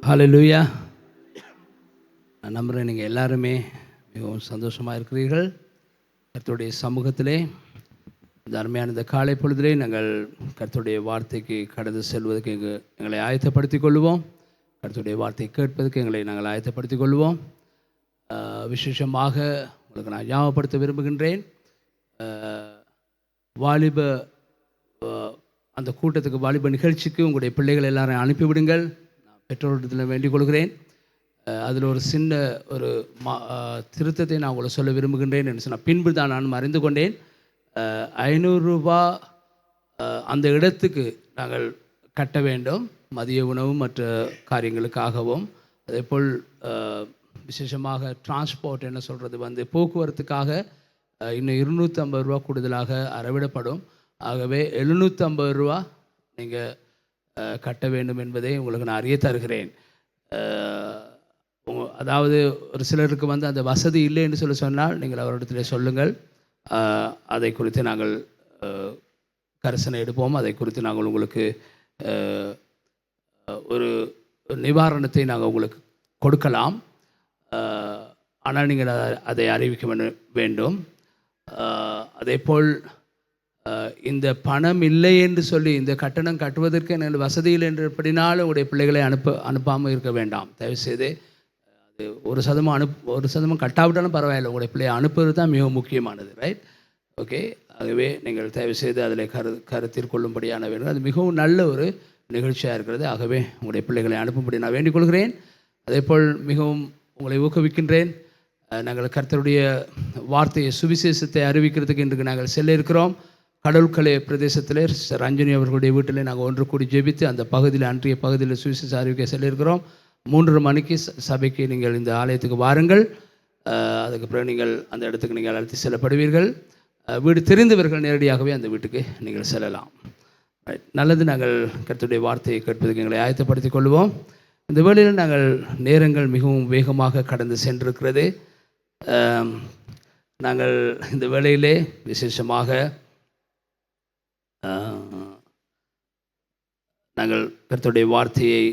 ஹல்லேலூயா. நான் நம்புகிறேன் நீங்கள் எல்லாருமே மிகவும் சந்தோஷமாக இருக்கிறீர்கள். கர்த்தருடைய சமூகத்திலே இந்த அருமையான இந்த காலை பொழுதிலே நாங்கள் கர்த்தருடைய வார்த்தைக்கு கடந்து செல்வதற்கு எங்களை ஆயத்தப்படுத்திக் கொள்வோம். கர்த்தருடைய வார்த்தையை கேட்பதற்கு எங்களை நாங்கள் ஆயத்தப்படுத்திக் கொள்வோம். விசேஷமாக உங்களுக்கு நான் ஞாபகப்படுத்த விரும்புகின்றேன், வாலிப அந்த கூட்டத்துக்கு, வாலிப நிகழ்ச்சிக்கு உங்களுடைய பிள்ளைகள் எல்லாரையும் அனுப்பிவிடுங்கள். நான் பெற்றோரிடத்தில் வேண்டிக் கொள்கிறேன். அதில் ஒரு சின்ன ஒரு திருத்தத்தை நான் உங்களை சொல்ல விரும்புகின்றேன் என்று சொன்னால், பின்பு தான் நான் அறிந்து கொண்டேன். 500 ரூபா அந்த இடத்துக்கு நாங்கள் கட்ட வேண்டும், மதிய உணவு மற்ற காரியங்களுக்காகவும். அதேபோல் விசேஷமாக டிரான்ஸ்போர்ட் என்ன சொல்கிறது போக்குவரத்துக்காக இன்னும் 250 ரூபா கூடுதலாக அறவிடப்படும். ஆகவே 750 ரூபா நீங்கள் கட்ட வேண்டும் என்பதை உங்களுக்கு நான் அறிய தருகிறேன். அதாவது ஒரு சிலருக்கு அந்த வசதி இல்லை என்று சொன்னால் நீங்கள் அவரிடத்தில் சொல்லுங்கள். அதை குறித்து நாங்கள் கரிசனை எடுப்போம். அதை குறித்து நாங்கள் உங்களுக்கு ஒரு நிவாரணத்தை நாங்கள் உங்களுக்கு கொடுக்கலாம். ஆனால் நீங்கள் அதை அறிவிக்க வேண்டும். அதேபோல் இந்த பணம் இல்லை என்று சொல்லி இந்த கட்டணம் கட்டுவதற்கு எனக்கு வசதி இல்லை என்றபடினாலும் உங்களுடைய பிள்ளைகளை அனுப்பாமல் இருக்க வேண்டாம். தயவுசெய்து அது 1% கட்டாவிட்டாலும் பரவாயில்லை, உங்களுடைய பிள்ளையை அனுப்புவது தான் மிகவும் முக்கியமானது. ரைட்? ஓகே. ஆகவே நீங்கள் தயவுசெய்து அதில் கருத்தில் கொள்ளும்படியான வேண்டும். அது மிகவும் நல்ல ஒரு நிகழ்ச்சியாக இருக்கிறது. ஆகவே உங்களுடைய பிள்ளைகளை அனுப்பும்படி நான் வேண்டிக் கொள்கிறேன். அதேபோல் மிகவும் உங்களை ஊக்குவிக்கின்றேன். நாங்கள் கர்த்தருடைய வார்த்தையை, சுவிசேஷத்தை அறிவிக்கிறதுக்கு இன்றைக்கு நாங்கள் செல்ல இருக்கிறோம். கடவுள்கலை பிரதேசத்தில் ரஞ்சனி அவர்களுடைய வீட்டில் நாங்கள் ஒன்று கூடி ஜெபித்து அந்த பகுதியில், அன்றைய பகுதியில் சுவிசேஷ அறிவிக்க செல்ல இருக்கிறோம். 3:30 மணிக்கு சபைக்கு நீங்கள் இந்த ஆலயத்துக்கு வாருங்கள். அதுக்கு பிறகு நீங்கள் அந்த இடத்துக்கு நீங்கள் அழைத்து செல்லப்படுவீர்கள். வீடு தெரிந்தவர்கள் நேரடியாகவே அந்த வீட்டுக்கு நீங்கள் செல்லலாம். நல்லது. நாங்கள் கர்த்தருடைய வார்த்தையை கேட்பதற்கு எங்களை ஆயத்தப்படுத்திக் கொள்வோம். இந்த வேளையில் நாங்கள் நேரங்கள் மிகவும் வேகமாக கடந்து சென்றிருக்கிறது. நாங்கள் இந்த வேளையிலே விசேஷமாக நாங்கள் கர்த்தருடைய வார்த்தையை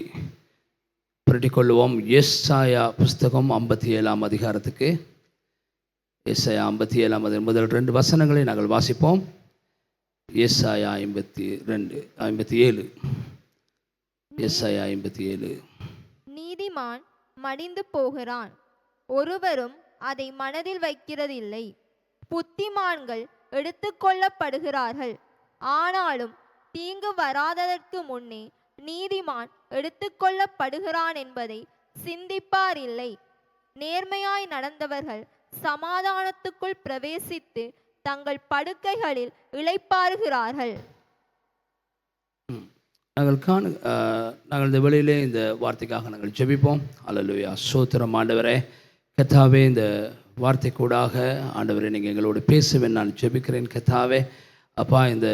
புரட்டிக்கொள்வோம். எஸ்ஐயா புஸ்தகம் 57ஆம் அதிகாரத்துக்கு, எஸ்ஐயா 57 முதல் 2 வசனங்களை நாங்கள் வாசிப்போம். எஸ்ஐயா 57. எஸ்ஐயா 57. நீதிமான் மடிந்து போகிறான், ஒருவரும் அதை மனதில் வைக்கிறதில்லை. புத்திமான்கள் எடுத்துக்கொள்ளப்படுகிறார்கள், ஆனாலும் தீங்கு வராததற்கு முன்னே நீதிமான் எடுத்துக்கொள்ளப்படுகிறான் என்பதை சிந்திப்பார் இல்லை. நேர்மையாய் நடந்தவர்கள் சமாதானத்துக்குள் பிரவேசித்து தங்கள் படுக்கைகளில் இளைப்பாறுகிறார்கள். நாங்கள் இந்த வேளையிலே இந்த வார்த்தைக்காக நாங்கள் ஜெபிப்போம். அல்லேலூயா. ஸ்தோத்திரம் ஆண்டவரே. கர்த்தாவே, இந்த வார்த்தை கூடாக ஆண்டவரே நீங்கள் எங்களோடு பேசுவேன் நான் ஜெபிக்கிறேன். கர்த்தாவே அப்பா, இந்த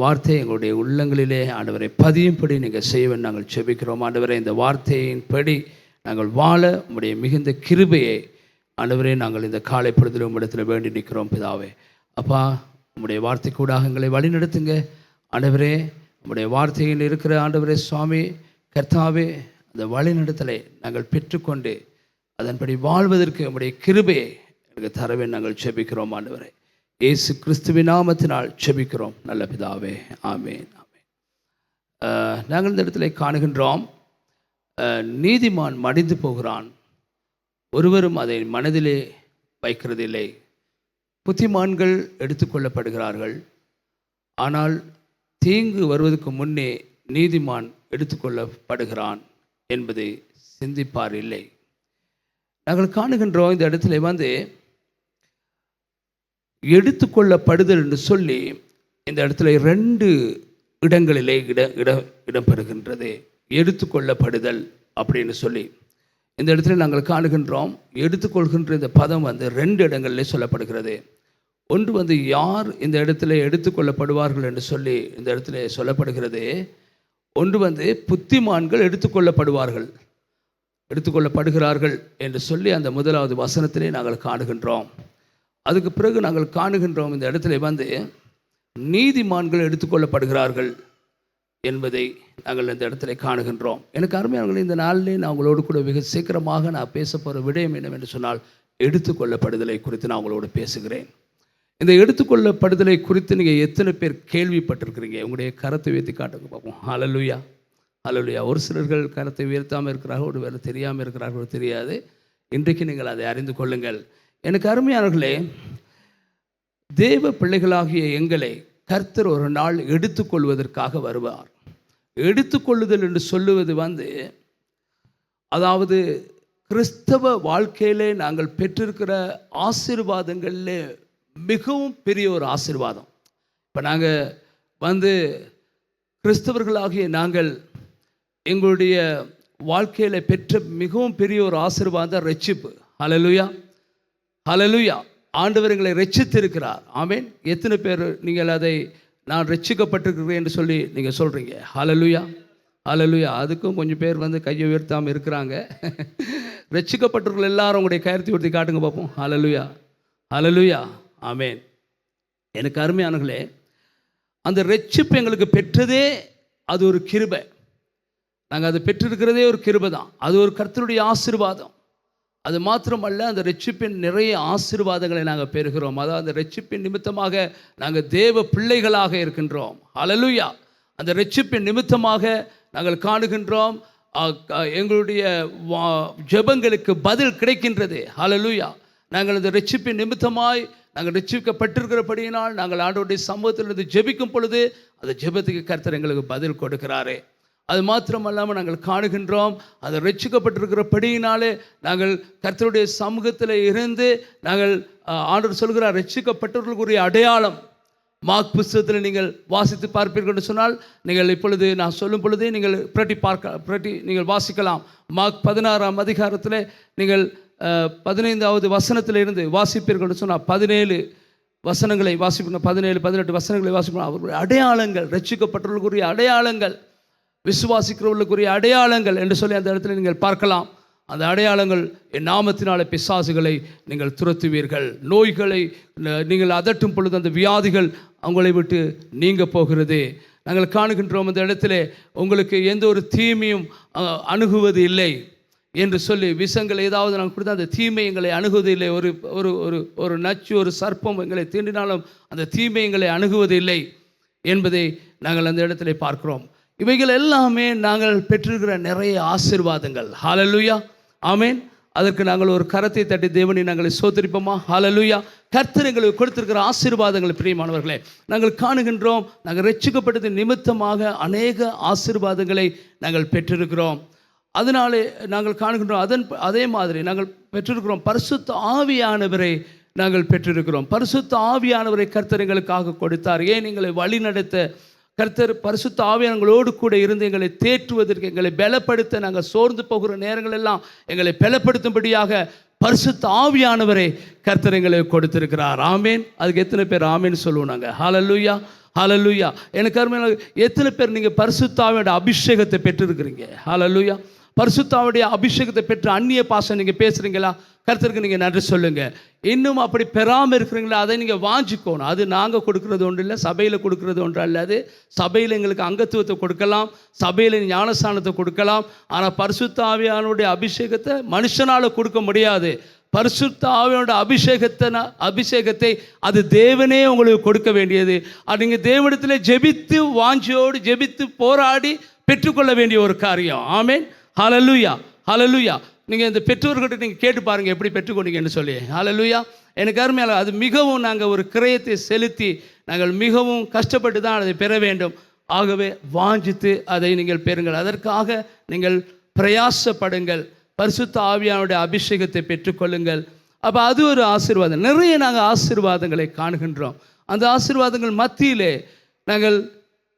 வார்த்தை எங்களுடைய உள்ளங்களிலே ஆண்டவரை பதியும்படி நீங்கள் செய்வேன் நாங்கள் ஜெபிக்கிறோம். ஆண்டவரே, இந்த வார்த்தையின்படி நாங்கள் வாழ உம்முடைய மிகுந்த கிருபையை ஆண்டவரே நாங்கள் இந்த காலை பொழுதில் உம்மிடத்தில் வேண்டி நிற்கிறோம். பிதாவே அப்பா, உம்முடைய வார்த்தை கூடாக எங்களை வழி நடத்துங்க ஆண்டவரே. உம்முடைய வார்த்தையில் இருக்கிற ஆண்டவரே சுவாமி கர்த்தாவே, அந்த வழி நடத்தலை நாங்கள் பெற்றுக்கொண்டு அதன்படி வாழ்வதற்கு உம்முடைய கிருபையை எனக்கு தரவே நாங்கள் ஜெபிக்கிறோம். ஆண்டவரே, இயேசு கிறிஸ்துவின் நாமத்தினால் ஜெபிக்கிறோம் நல்ல பிதாவே. ஆமேன், ஆமேன். நாங்கள் இந்த இடத்துல காணுகின்றோம், நீதிமான் மடிந்து போகிறான், ஒருவரும் அதை மனதிலே வைக்கிறதில்லை. புத்திமான்கள் எடுத்துக்கொள்ளப்படுகிறார்கள், ஆனால் தீங்கு வருவதற்கு முன்னே நீதிமான் எடுத்துக்கொள்ளப்படுகிறான் என்பதை சிந்திப்பார் இல்லை. நாங்கள் காணுகின்றோம் இந்த இடத்துல எடுத்துக்கொள்ளப்படுதல் என்று சொல்லி இந்த இடத்துல 2 இடங்களிலே இடம்பெறுகின்றது. எடுத்துக்கொள்ளப்படுதல் அப்படின்னு சொல்லி இந்த இடத்துல நாங்கள் காணுகின்றோம். எடுத்துக்கொள்கின்ற இந்த பதம் 2 இடங்களிலே சொல்லப்படுகிறது. ஒன்று யார் இந்த இடத்துல எடுத்துக்கொள்ளப்படுவார்கள் என்று சொல்லி இந்த இடத்துல சொல்லப்படுகிறது. ஒன்று புத்திமான்கள் எடுத்துக்கொள்ளப்படுகிறார்கள் என்று சொல்லி அந்த 1வது வசனத்திலே நாங்கள் காணுகின்றோம். அதுக்கு பிறகு நாங்கள் காணுகின்றோம் இந்த இடத்துல நீதிமான்கள் எடுத்துக்கொள்ளப்படுகிறார்கள் என்பதை நாங்கள் இந்த இடத்துல காணுகின்றோம். எனக்கு அருமையானவர்களே, இந்த நாளிலே நான் உங்களோடு கூட மிக சீக்கிரமாக நான் பேச போகிற விடயம் என்னவென்று சொன்னால், எடுத்துக்கொள்ளப்படுதலை குறித்து நான் உங்களோடு பேசுகிறேன். இந்த எடுத்துக்கொள்ளப்படுதலை குறித்து நீங்கள் எத்தனை பேர் கேள்விப்பட்டிருக்கிறீங்க? உங்களுடைய கரத்தை உயர்த்தி காட்டுங்க பார்ப்போம். ஹல்லேலூயா, ஹல்லேலூயா. ஒரு சிலர்கள் கரத்தை உயர்த்தாமல் இருக்கிறார்கள், ஒரு வேலை தெரியாமல் இருக்கிறார்கள், தெரியாது. இன்றைக்கு நீங்கள் அதை அறிந்து கொள்ளுங்கள். எனக்கு அருமையானவர்களே, தேவ பிள்ளைகளாகிய எங்களை கர்த்தர் ஒரு நாள் எடுத்துக்கொள்வதற்காக வருவார். எடுத்துக்கொள்ளுதல் என்று சொல்லுவது அதாவது கிறிஸ்தவ வாழ்க்கையிலே நாங்கள் பெற்றிருக்கிற ஆசீர்வாதங்களில் மிகவும் பெரிய ஒரு ஆசீர்வாதம். இப்போ நாங்கள் கிறிஸ்தவர்களாகிய நாங்கள் எங்களுடைய வாழ்க்கையில் பெற்ற மிகவும் பெரிய ஒரு ஆசீர்வாதம் ரட்சிப்பு. ஹல்லேலூயா, ஹல்லேலூயா. ஆண்டவர் எங்களை ரட்சித்திருக்கிறார். ஆமென். எத்தனை பேர் நீங்கள் அதை நான் ரட்சிக்கப்பட்டிருக்கிறேன் என்று சொல்லி நீங்கள் சொல்கிறீங்க? ஹல்லேலூயா, ஹல்லேலூயா. அதுக்கும் கொஞ்சம் பேர் கையை உயர்த்தாமல் இருக்கிறாங்க. ரட்சிக்கப்பட்டவர்கள் எல்லாரும் உங்களுடைய கருத்தை உயர்த்தி காட்டுங்க பார்ப்போம். ஹல்லேலூயா, ஹல்லேலூயா, ஆமென். எனக்கு அருமையானவர்களே, அந்த ரட்சிப்பு எங்களுக்கு பெற்றதே அது ஒரு கிருபை. நாங்கள் அதை பெற்றிருக்கிறதே ஒரு கிருபை தான். அது ஒரு கர்த்தருடைய ஆசீர்வாதம். அது மாத்திரமல்ல, அந்த ரட்சிப்பின் நிறைய ஆசீர்வாதங்களை நாங்கள் பெறுகிறோம். அதாவது அந்த ரட்சிப்பின் நிமித்தமாக நாங்கள் தேவ பிள்ளைகளாக இருக்கின்றோம். ஹல்லேலூயா. அந்த ரட்சிப்பின் நிமித்தமாக நாங்கள் காணுகின்றோம், எங்களுடைய ஜெபங்களுக்கு பதில் கிடைக்கின்றது. ஹல்லேலூயா. நாங்கள் அந்த ரட்சிப்பின் நிமித்தமாய் நாங்கள் ரட்சிக்கப்பட்டிருக்கிறபடியினால் நாங்கள் ஆண்டவருடைய சமூகத்திலிருந்து ஜெபிக்கும் பொழுது அந்த ஜெபத்துக்கு கர்த்தர் எங்களுக்கு பதில் கொடுக்கிறாரே. அது மாத்திரமல்லாமல் நாங்கள் காணுகின்றோம், அதை ரட்சிக்கப்பட்டிருக்கிறபடியினாலே நாங்கள் கர்த்தருடைய சமூகத்தில் இருந்து நாங்கள் ஆண்டவர் சொல்கிறார், ரட்சிக்கப்பட்டவர்களுக்குரிய அடையாளம் மார்க் புத்தகத்தில் நீங்கள் வாசித்து பார்ப்பீர்கள் என்று சொன்னால், நீங்கள் இப்பொழுது நான் சொல்லும் பொழுதே நீங்கள் பிரட்டி நீங்கள் வாசிக்கலாம். மார்க் 16ஆம் அதிகாரத்தில் நீங்கள் 15வது வசனத்தில் இருந்து வாசிப்பீர்கள் என்று சொன்னால் 17 வசனங்களை வாசிப்போம், 17, 18 வசனங்களை வாசிப்போம். அவர்களுடைய அடையாளங்கள், ரட்சிக்கப்பட்டவர்களுக்குரிய அடையாளங்கள், விசுவாசிக்கிறவர்களுக்குரிய அடையாளங்கள் என்று சொல்லி அந்த இடத்துல நீங்கள் பார்க்கலாம். அந்த அடையாளங்கள், என் நாமத்தினாலே பிசாசுகளை நீங்கள் துரத்துவீர்கள், நோய்களை நீங்கள் அதட்டும் பொழுது அந்த வியாதிகள் அவங்களை விட்டு நீங்க போகிறது. நாங்கள் காணுகின்றோம், அந்த இடத்துல உங்களுக்கு எந்த ஒரு தீமையும் அணுகுவது இல்லை என்று சொல்லி, விஷங்கள் ஏதாவது நாங்கள் கொடுத்தா அந்த தீமை எங்களை அணுகுவது இல்லை. ஒரு ஒரு ஒரு ஒரு நச்சு, ஒரு சர்ப்பம் எங்களை தீண்டினாலும் அந்த தீமை எங்களை அணுகுவது இல்லை என்பதை நாங்கள் அந்த இடத்துல பார்க்கிறோம். இவைகள் எல்லாமே நாங்கள் பெற்றிருக்கிற நிறைய ஆசீர்வாதங்கள். ஹல்லேலூயா, ஆமென். அதற்கு நாங்கள் ஒரு கரத்தை தட்டி தேவனை நாங்கள் ஸ்தோத்திரிப்போமா? ஹல்லேலூயா. கர்த்தர் எங்களுக்கு கொடுத்திருக்கிற ஆசீர்வாதங்கள் பிரியமானவர்களே, நாங்கள் காணுகின்றோம். நாங்கள் ரட்சிக்கப்பட்டது நிமித்தமாக அநேக ஆசீர்வாதங்களை நாங்கள் பெற்றிருக்கிறோம். அதனாலே நாங்கள் காணுகின்றோம். அதே மாதிரி நாங்கள் பெற்றிருக்கிறோம், பரிசுத்த ஆவியானவரை நாங்கள் பெற்றிருக்கிறோம். பரிசுத்த ஆவியானவரை கர்த்தர் எங்களுக்காக கொடுத்தார். ஏன்? எங்களை வழி நடத்த கர்த்தர் பரிசுத்த ஆவியானவர்களோடு கூட இருந்து எங்களை தேற்றுவதற்கு, எங்களை பலப்படுத்த, நாங்கள் சோர்ந்து போகிற நேரங்கள் எல்லாம் எங்களை பலப்படுத்தும்படியாக பரிசுத்த ஆவியானவரை கர்த்தர் எங்களை கொடுத்திருக்கிறார். ஆமேன். அதுக்கு எத்தனை பேர் ஆமேன்னு சொல்லுவோம் நாங்கள்? ஹல்லேலூயா, ஹல்லேலூயா. எனக்கு அருமையான எத்தனை பேர் நீங்கள் பரிசுத்த ஆவியோட அபிஷேகத்தை பெற்றிருக்கிறீங்க? ஹல்லேலூயா. பரிசுத்த ஆவியோட அபிஷேகத்தை பெற்று அந்நிய பாஷை நீங்கள் பேசுகிறீங்களா? கர்த்தருக்கு நீங்கள் நன்றி சொல்லுங்கள். இன்னும் அப்படி பெறாமல் இருக்கிறீங்களா? அதை நீங்கள் வாஞ்சிக்கணும். அது நாங்கள் கொடுக்குறது ஒன்று இல்லை, சபையில் கொடுக்குறது ஒன்று அல்ல. அது சபையில் எங்களுக்கு அங்கத்துவத்தை கொடுக்கலாம், சபையில் ஞானஸ்தானத்தை கொடுக்கலாம். ஆனால் பரிசுத்த ஆவியானுடைய அபிஷேகத்தை மனுஷனால் கொடுக்க முடியாது. பரிசுத்த ஆவியோட அபிஷேகத்தை அது தேவனே உங்களுக்கு கொடுக்க வேண்டியது. அது நீங்கள் தேவனிடத்தில் ஜெபித்து, வாஞ்சியோடு ஜெபித்து போராடி பெற்றுக்கொள்ள வேண்டிய ஒரு காரியம். ஆமேன். ஹல்லேலூயா, ஹல்லேலூயா. நீங்கள் இந்த பெற்றோர்கிட்ட நீங்கள் கேட்டு பாருங்கள் எப்படி பெற்றுக்கொண்டீங்கன்னு சொல்லி. ஹல்லேலூயா. எனக்கு அருமையாக அது மிகவும் நாங்கள் ஒரு கிரயத்தை செலுத்தி நாங்கள் மிகவும் கஷ்டப்பட்டு தான் அதை பெற வேண்டும். ஆகவே வாஞ்சித்து அதை நீங்கள் பெறுங்கள். அதற்காக நீங்கள் பிரயாசப்படுங்கள். பரிசுத்த ஆவியானுடைய அபிஷேகத்தை பெற்றுக்கொள்ளுங்கள். அப்போ அது ஒரு ஆசீர்வாதம். நிறைய நாங்கள் ஆசீர்வாதங்களை காணுகின்றோம். அந்த ஆசீர்வாதங்கள் மத்தியிலே நாங்கள்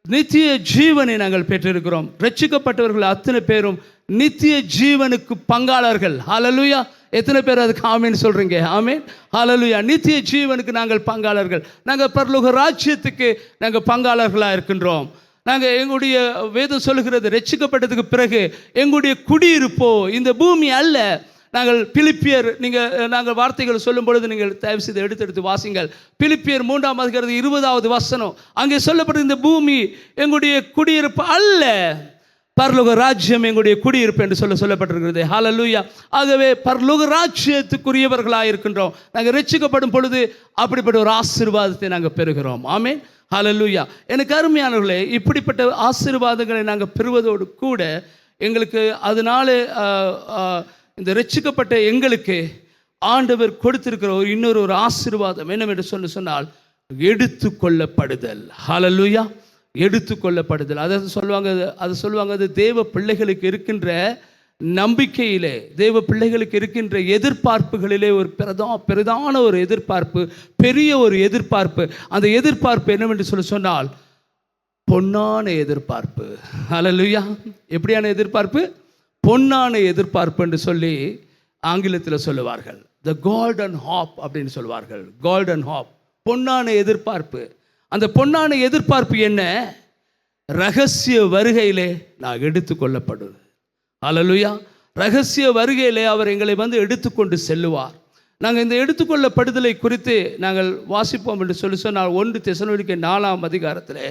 நித்திய ஜீவனை நாங்கள் பெற்றிருக்கிறோம். ரட்சிக்கப்பட்டவர்கள் அத்தனை பேரும் நித்திய ஜீவனுக்கு பங்காளர்கள். ஹல்லேலூயா. எத்தனை பேர் அதுக்கு ஆமேன்னு சொல்கிறீங்க? ஆமேன், ஹல்லேலூயா. நித்திய ஜீவனுக்கு நாங்கள் பங்காளர்கள். நாங்கள் பரலோக ராஜ்யத்துக்கு நாங்கள் பங்காளர்களாக இருக்கின்றோம். நாங்கள் எங்களுடைய வேதம் சொல்லுகிறது, ரட்சிக்கப்பட்டதுக்கு பிறகு எங்களுடைய குடியிருப்போ இந்த பூமி அல்ல, நாங்கள் பிலிப்பியர் நாங்கள் வார்த்தைகள் சொல்லும் பொழுது நீங்கள் தயவு செய்து எடுத்து வாசிங்கள். பிலிப்பியர் 3ஆம் அதிகாரம் 20வது வசனம். அங்கே சொல்லப்பட்ட இந்த பூமி எங்களுடைய குடியிருப்பு அல்ல, பரலோக ராஜ்யம் எங்களுடைய குடியிருப்பு என்று சொல்லப்பட்டிருக்கிறது. ஹல்லேலூயா. ஆகவே பரலோக ராஜ்யத்துக்குரியவர்களாக இருக்கின்றோம். நாங்கள் ரட்சிக்கப்படும் பொழுது அப்படிப்பட்ட ஒரு ஆசீர்வாதத்தை நாங்கள் பெறுகிறோம். ஆமென். ஹல்லேலூயா. எனக்கு அருமையானவர்களே, இப்படிப்பட்ட ஆசீர்வாதங்களை நாங்கள் பெறுவதோடு கூட எங்களுக்கு அதனால இந்த ரட்சிக்கப்பட்ட எங்களுக்கு ஆண்டவர் கொடுத்திருக்கிற இன்னொரு ஆசீர்வாதம் என்னவென்று சொன்னால் எடுத்துக்கொள்ளப்படுதல். ஹல்லேலூயா. எடுத்துக்கொள்ளப்படுதல். அதை சொல்லுவாங்க அது தேவ பிள்ளைகளுக்கு இருக்கின்ற நம்பிக்கையிலே, தேவ பிள்ளைகளுக்கு இருக்கின்ற எதிர்பார்ப்புகளிலே ஒரு பிரதான ஒரு எதிர்பார்ப்பு, பெரிய ஒரு எதிர்பார்ப்பு. அந்த எதிர்பார்ப்பு என்னவென்று சொன்னால் பொன்னான எதிர்பார்ப்பு. ஹல்லேலூயா. எப்படியான எதிர்பார்ப்பு? பொன்னான எதிர்பார்ப்பு என்று சொல்லி ஆங்கிலத்தில் சொல்லுவார்கள். த கோல்டன் ஹாப் அப்படின்னு சொல்லுவார்கள். கோல்டன் ஹாப், பொன்னான எதிர்பார்ப்பு. அந்த பொன்னான எதிர்பார்ப்பு என்ன? ரகசிய வருகையிலே நான் எடுத்துக்கொள்ளப்படுவது. ஹல்லேலூயா. ரகசிய வருகையிலே அவர் எங்களை எடுத்துக்கொண்டு செல்லுவார். நாங்கள் இந்த எடுத்துக்கொள்ளப்படுதலை குறித்து நாங்கள் வாசிப்போம் என்று சொன்னால் 1 தெசலோனிக்கேயர் 4ஆம் அதிகாரத்தில்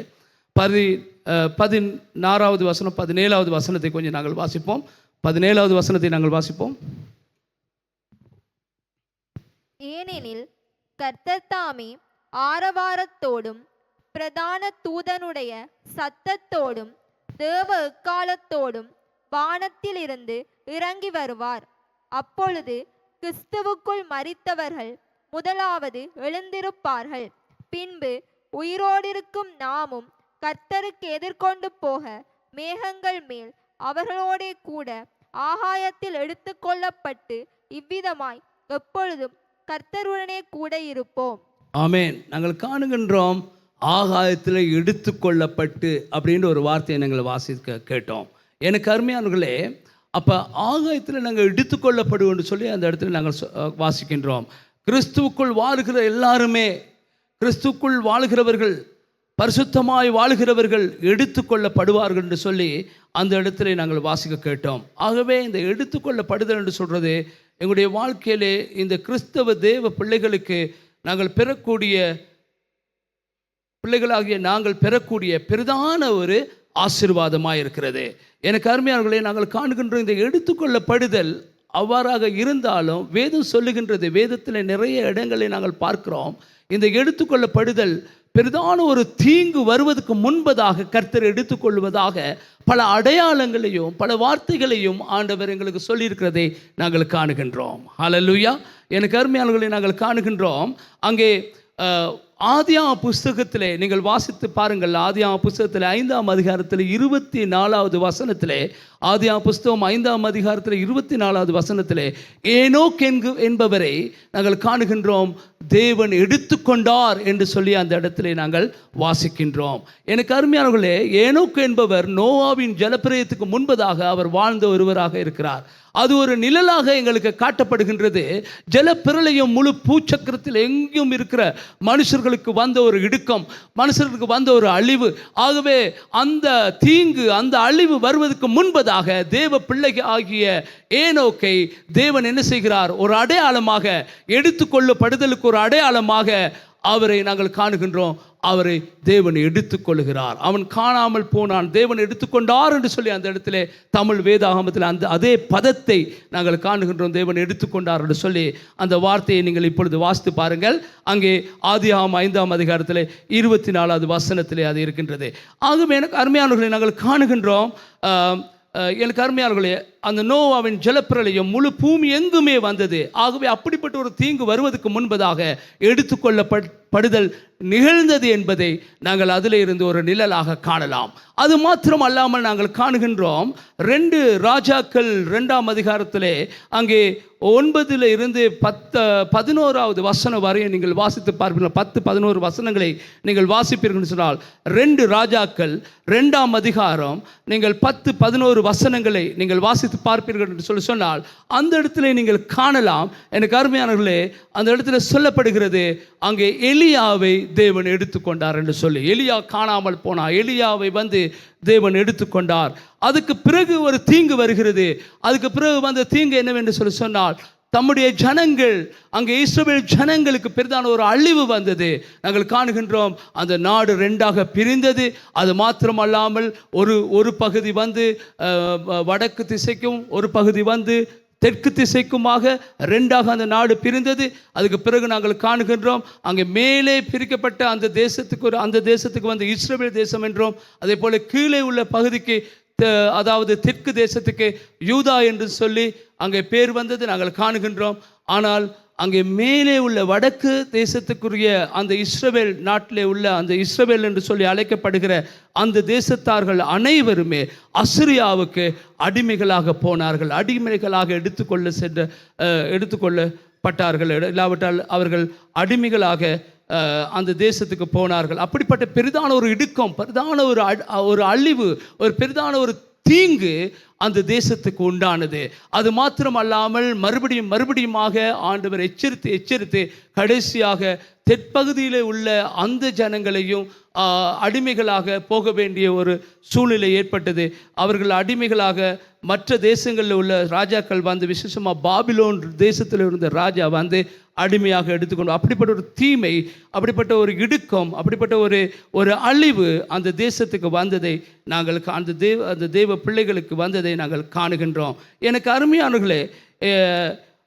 16வது வசனம் 17வது வசனத்தை கொஞ்சம் நாங்கள் வாசிப்போம். 17வது வசனத்தை நாங்கள் வாசிப்போம். ஏனெனில் கர்த்தர் தாமே ஆரவாரத்தோடும் பிரதான தூதனுடைய சத்தத்தோடும் தேவ எக்காலத்தோடும் வானத்திலிருந்து இறங்கி வருவார். அப்பொழுது கிறிஸ்துவுக்குள் மரித்தவர்கள் முதலாவது எழுந்திருப்பார்கள். பின்பு உயிரோடிருக்கும் நாமும் கர்த்தருக்கு எதிர்கொண்டு போக மேகங்கள் மேல் அவர்களோடே கூட ஆகாயத்தில் எடுத்து கொள்ளப்பட்டு இவ்விதமாய் எப்பொழுதும் கர்த்தருடனே கூட இருப்போம். ஆமென். நாங்கள் காணுகின்றோம் ஆகாயத்தில் எடுத்து கொள்ளப்பட்டு அப்படின்ற ஒரு வார்த்தையை நாங்கள் வாசிக்க கேட்டோம். எனக்கு அருமையானவர்களே, அப்போ ஆகாயத்தில் நாங்கள் எடுத்துக்கொள்ளப்படுவோம்னு சொல்லி அந்த இடத்துல நாங்கள் வாசிக்கின்றோம். கிறிஸ்துவுக்குள் வாழுகிற எல்லாருமே, கிறிஸ்துவுக்குள் வாழுகிறவர்கள், பரிசுத்தமாய் வாழுகிறவர்கள் எடுத்துக்கொள்ளப்படுவார்கள் என்று சொல்லி அந்த இடத்துல நாங்கள் வாசிக்க கேட்டோம். ஆகவே இந்த எடுத்துக்கொள்ளப்படுதல் என்று சொல்கிறது எங்களுடைய வாழ்க்கையிலே இந்த கிறிஸ்தவ தேவ பிள்ளைகளுக்கு நாங்கள் பெறக்கூடிய பிரதான ஒரு ஆசீர்வாதமாக இருக்கிறது. எனக்கு அருமையானவர்களே, நாங்கள் காணுகின்ற இந்த எடுத்துக்கொள்ளப்படுதல் அவ்வாறாக இருந்தாலும் வேதம் சொல்லுகின்றது, வேதத்தில் நிறைய இடங்களை நாங்கள் பார்க்கிறோம். இந்த எடுத்துக்கொள்ளப்படுதல் பெரிதான ஒரு தீங்கு வருவதற்கு முன்பதாக கர்த்தர் எடுத்துக்கொள்வதாக பல அடையாளங்களையும் பல வார்த்தைகளையும் ஆண்டவர் எங்களுக்கு சொல்லியிருக்கிறதை நாங்கள் காணுகின்றோம். ஹல்லேலூயா. எனக்கு அருமையானவர்களை நாங்கள் காணுகின்றோம். அங்கே ஆதியாகம புஸ்தகத்திலே நீங்கள் வாசித்து பாருங்கள். ஆதியாகம புஸ்தகத்தில் 5ஆம் அதிகாரத்தில் 24வது வசனத்திலே, ஆதியாகம புஸ்தகம் 5ஆம் அதிகாரத்தில் 24வது வசனத்திலே ஏனோக் என்பவரை நாங்கள் காணுகின்றோம். தேவன் எடுத்துக்கொண்டார் என்று சொல்லி அந்த இடத்திலே நாங்கள் வாசிக்கின்றோம். எனக்கு அருமையானவர்களே, ஏனோக் என்பவர் நோவாவின் ஜலப்பிரளயத்துக்கு முன்பதாக அவர் வாழ்ந்த ஒருவராக இருக்கிறார். அது ஒரு நிழலாக எங்களுக்கு காட்டப்படுகின்றது. ஜலப்பிரளயம் முழு பூச்சக்கரத்தில் எங்கும் இருக்கிற மனுஷர்களுக்கு வந்த ஒரு இடுக்கம், மனுஷர்களுக்கு வந்த ஒரு அழிவு. ஆகவே அந்த தீங்கு, அந்த அழிவு வருவதற்கு முன்பதாக தேவ பிள்ளை ஆகிய ஏனோக்கை தேவன் என்ன செய்கிறார்? ஒரு அடையாளமாக, எடுத்துக்கொள்ளப்படுதலுக்கு ஒரு அடையாளமாக அவரை நாங்கள் காணுகின்றோம். அவரை தேவன் எடுத்துக்கொள்கிறார். அவன் காணாமல் போனான், தேவன் எடுத்துக்கொண்டார் என்று சொல்லி அந்த இடத்துல தமிழ் வேதாகமத்தில் அதே பதத்தை நாங்கள் காணுகின்றோம். தேவன் எடுத்துக்கொண்டார் என்று சொல்லி அந்த வார்த்தையை நீங்கள் இப்பொழுது வாசித்து பாருங்கள். அங்கே ஆதியாகமம் 5ஆம் அதிகாரத்தில் 24வது வசனத்திலே அது இருக்கின்றது. ஆகவே எனக்கு அருமையானவர்களை நாங்கள் காணுகின்றோம். எனக்கு அருமையானவர்களே, அந்த நோவாவின் ஜலப்பிரளயம் முழு பூமி எங்குமே வந்தது. ஆகவே அப்படிப்பட்ட ஒரு தீங்கு வருவதற்கு முன்பதாக எடுத்துக்கொள்ளப்படுதல் நிகழ்ந்தது என்பதை நாங்கள் அதில் இருந்து ஒரு நிழலாக காணலாம். அது மாத்திரம் அல்லாமல் நாங்கள் காணுகின்றோம் 2 ராஜாக்கள் 2ஆம் அதிகாரத்திலே அங்கே 9 இருந்து 11வது வசனம் வரை நீங்கள் வாசித்து பார்ப்பீர்கள். 10-11 வசனங்களை நீங்கள் வாசிப்பீர்கள் சொன்னால் 2 ராஜாக்கள் 2ஆம் அதிகாரம் நீங்கள் 10-11 வசனங்களை நீங்கள் வாசித்து பார்ப்பீர்கள் என்று சொன்னால் அந்த இடத்துல நீங்கள் காணலாம். எனக்கு அருமையானவர்களே, அந்த இடத்துல சொல்லப்படுகிறது, அங்கே எலியாவை தேவன் எடுத்துக்கொண்டார் என்று சொல்லி. எலியா காணாமல் போனார், எலியாவை தேவன் எடுத்துக்கொண்டார். அதுக்கு பிறகு ஒரு தீங்கு வருகிறது. அதுக்கு பிறகு வந்த தீங்கு என்னவென்று சொன்னால், தம்முடைய ஜனங்கள், அங்கே இஸ்ரவேல் ஜனங்களுக்கு பெரிதான ஒரு அழிவு வந்தது. நாங்கள் காணுகின்றோம், அந்த நாடு ரெண்டாக பிரிந்தது. அது மாத்திரமல்லாமல் ஒரு பகுதி வடக்கு திசைக்கும் ஒரு பகுதி தெற்கு திசைக்குமாக ரெண்டாக அந்த நாடு பிரிந்தது. அதுக்கு பிறகு நாங்கள் காணுகின்றோம், அங்கே மேலே பிரிக்கப்பட்ட அந்த தேசத்துக்கு இஸ்ரவேல் தேசம் என்றும், அதே போல கீழே உள்ள பகுதிக்கு, அதாவது தெற்கு தேசத்துக்கு யூதா என்று சொல்லி அங்கே பேர் வந்தது நாங்கள் காணுகின்றோம். ஆனால் அங்கே மேலே உள்ள வடக்கு தேசத்துக்குரிய அந்த இஸ்ரவேல் நாட்டிலே உள்ள அந்த இஸ்ரவேல் என்று சொல்லி அழைக்கப்படுகிற அந்த தேசத்தார்கள் அனைவருமே அசிரியாவுக்கு அடிமைகளாக போனார்கள். அடிமைகளாக எடுத்துக்கொள்ளப்பட்டார்கள். இல்லாவிட்டால் அவர்கள் அடிமைகளாக அந்த தேசத்துக்கு போனார்கள். அப்படிப்பட்ட பெரிதான ஒரு இடுக்கம், பெரிதான ஒரு அழிவு, ஒரு பெரிதான ஒரு தீங்கு அந்த தேசத்துக்கு உண்டானது. அது மாத்திரம் அல்லாமல் மறுபடியுமாக ஆண்டவர் எச்சரித்து கடைசியாக தெற்பகுதியில் உள்ள அந்த ஜனங்களையும் அடிமைகளாக போக வேண்டிய ஒரு சூழ்நிலை ஏற்பட்டது. அவர்கள் அடிமைகளாக மற்ற தேசங்களில் உள்ள ராஜாக்கள் விசேஷமாக பாபிலோன் தேசத்தில் இருந்த ராஜா அடிமையாக எடுத்துக்கொண்டு, அப்படிப்பட்ட ஒரு தீமை, அப்படிப்பட்ட ஒரு இடுக்கம், அப்படிப்பட்ட ஒரு அழிவு அந்த தேசத்துக்கு வந்ததை நாங்கள் அந்த தேவ பிள்ளைகளுக்கு வந்ததை நாங்கள் காணுகின்றோம். எனக்கு அருமையானவர்களே,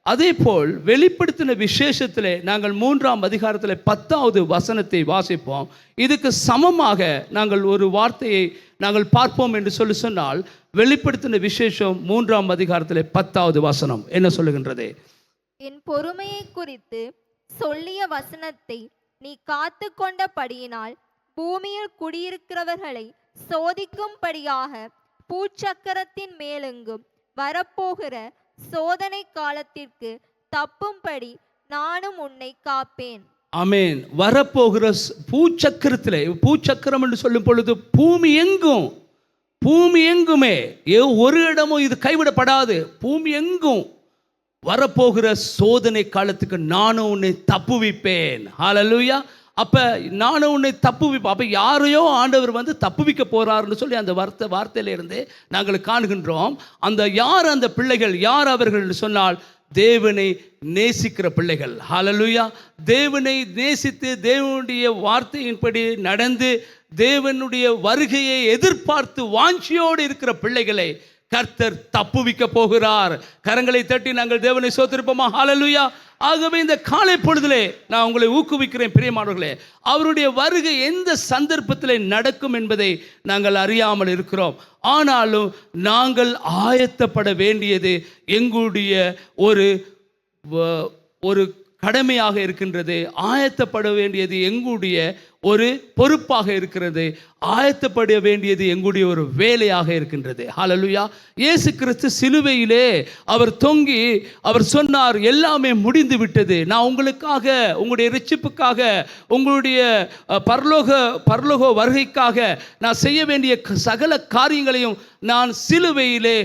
அதே போல் வெளிப்படுத்தின விசேஷத்திலே நாங்கள் 3ஆம் அதிகாரத்தில் 10வது வசனத்தை வாசிப்போம். இதுக்கு சமமாக நாங்கள் ஒரு வார்த்தையை நாங்கள் பார்ப்போம் என்று சொன்னால், வெளிப்படுத்தின விசேஷம் 3ஆம் அதிகாரத்தில் 10வது வசனம் என்ன சொல்லுகின்றது? என் பொறுமையை குறித்து சொல்லிய வசனத்தை நீ காத்து கொண்டபடியினால் பூமியில் குடியிருக்கிறவர்களை சோதிக்கும்படியாக பூச்சக்கரத்தின் மேலெங்கும் வரப்போகிற சோதனை காலத்திற்கு தப்பும்படி நானும் உன்னை காப்பேன். ஆமென். வரப்போகிற பூச்சக்கரம் என்று சொல்லும் பொழுது பூமி எங்குமே ஒரு இடமும் இது கைவிடப்படாது. பூமி எங்கும் வரப்போகிற சோதனை காலத்துக்கு நானும் உன்னை தப்புவிப்பேன். ஹல்லேலூயா. அப்போ நானும் உன்னை தப்புவிப்பேன். அப்போ யாரையோ ஆண்டவர் தப்புவிக்க போகிறாருன்னு சொல்லி அந்த வார்த்தையிலிருந்து நாங்கள் காணுகின்றோம். யார் அந்த பிள்ளைகள், யார் அவர்கள் என்று சொன்னால், தேவனை நேசிக்கிற பிள்ளைகள். ஹல்லேலூயா. தேவனை நேசித்து தேவனுடைய வார்த்தையின்படி நடந்து தேவனுடைய வருகையை எதிர்பார்த்து வாஞ்சியோடு இருக்கிற பிள்ளைகளை கர்த்தர் தப்புவிக்க போகிறார். கரங்களை தட்டி நாங்கள் தேவனை ஸ்தோத்திரிப்போமா? ஹல்லேலூயா. ஆகவே இந்த காலை பொழுதிலே நான் உங்களை ஊக்குவிக்கிறேன் பிரியமானவர்களே, அவருடைய வருகை எந்த சந்தர்ப்பத்திலே நடக்கும் என்பதை நாங்கள் அறியாமல் இருக்கிறோம். ஆனாலும் நாங்கள் ஆயத்தப்பட வேண்டியது எங்களுடைய ஒரு கடமையாக இருக்கின்றது. ஆயத்தப்பட வேண்டியது எங்களுடைய ஒரு பொறுப்பாக இருக்கிறது. ஆயத்தப்பட வேண்டியது எங்களுடைய ஒரு வேலையாக இருக்கின்றது. ஹல்லேலூயா. இயேசு கிறிஸ்து சிலுவையிலே அவர் தொங்கி அவர் சொன்னார், எல்லாமே முடிந்து விட்டது. நான் உங்களுக்காக, உங்களுடைய இரட்சிப்புக்காக, உங்களுடைய பரலோக வருகைக்காக நான் செய்ய வேண்டிய சகல காரியங்களையும் நான் சிலுவையிலே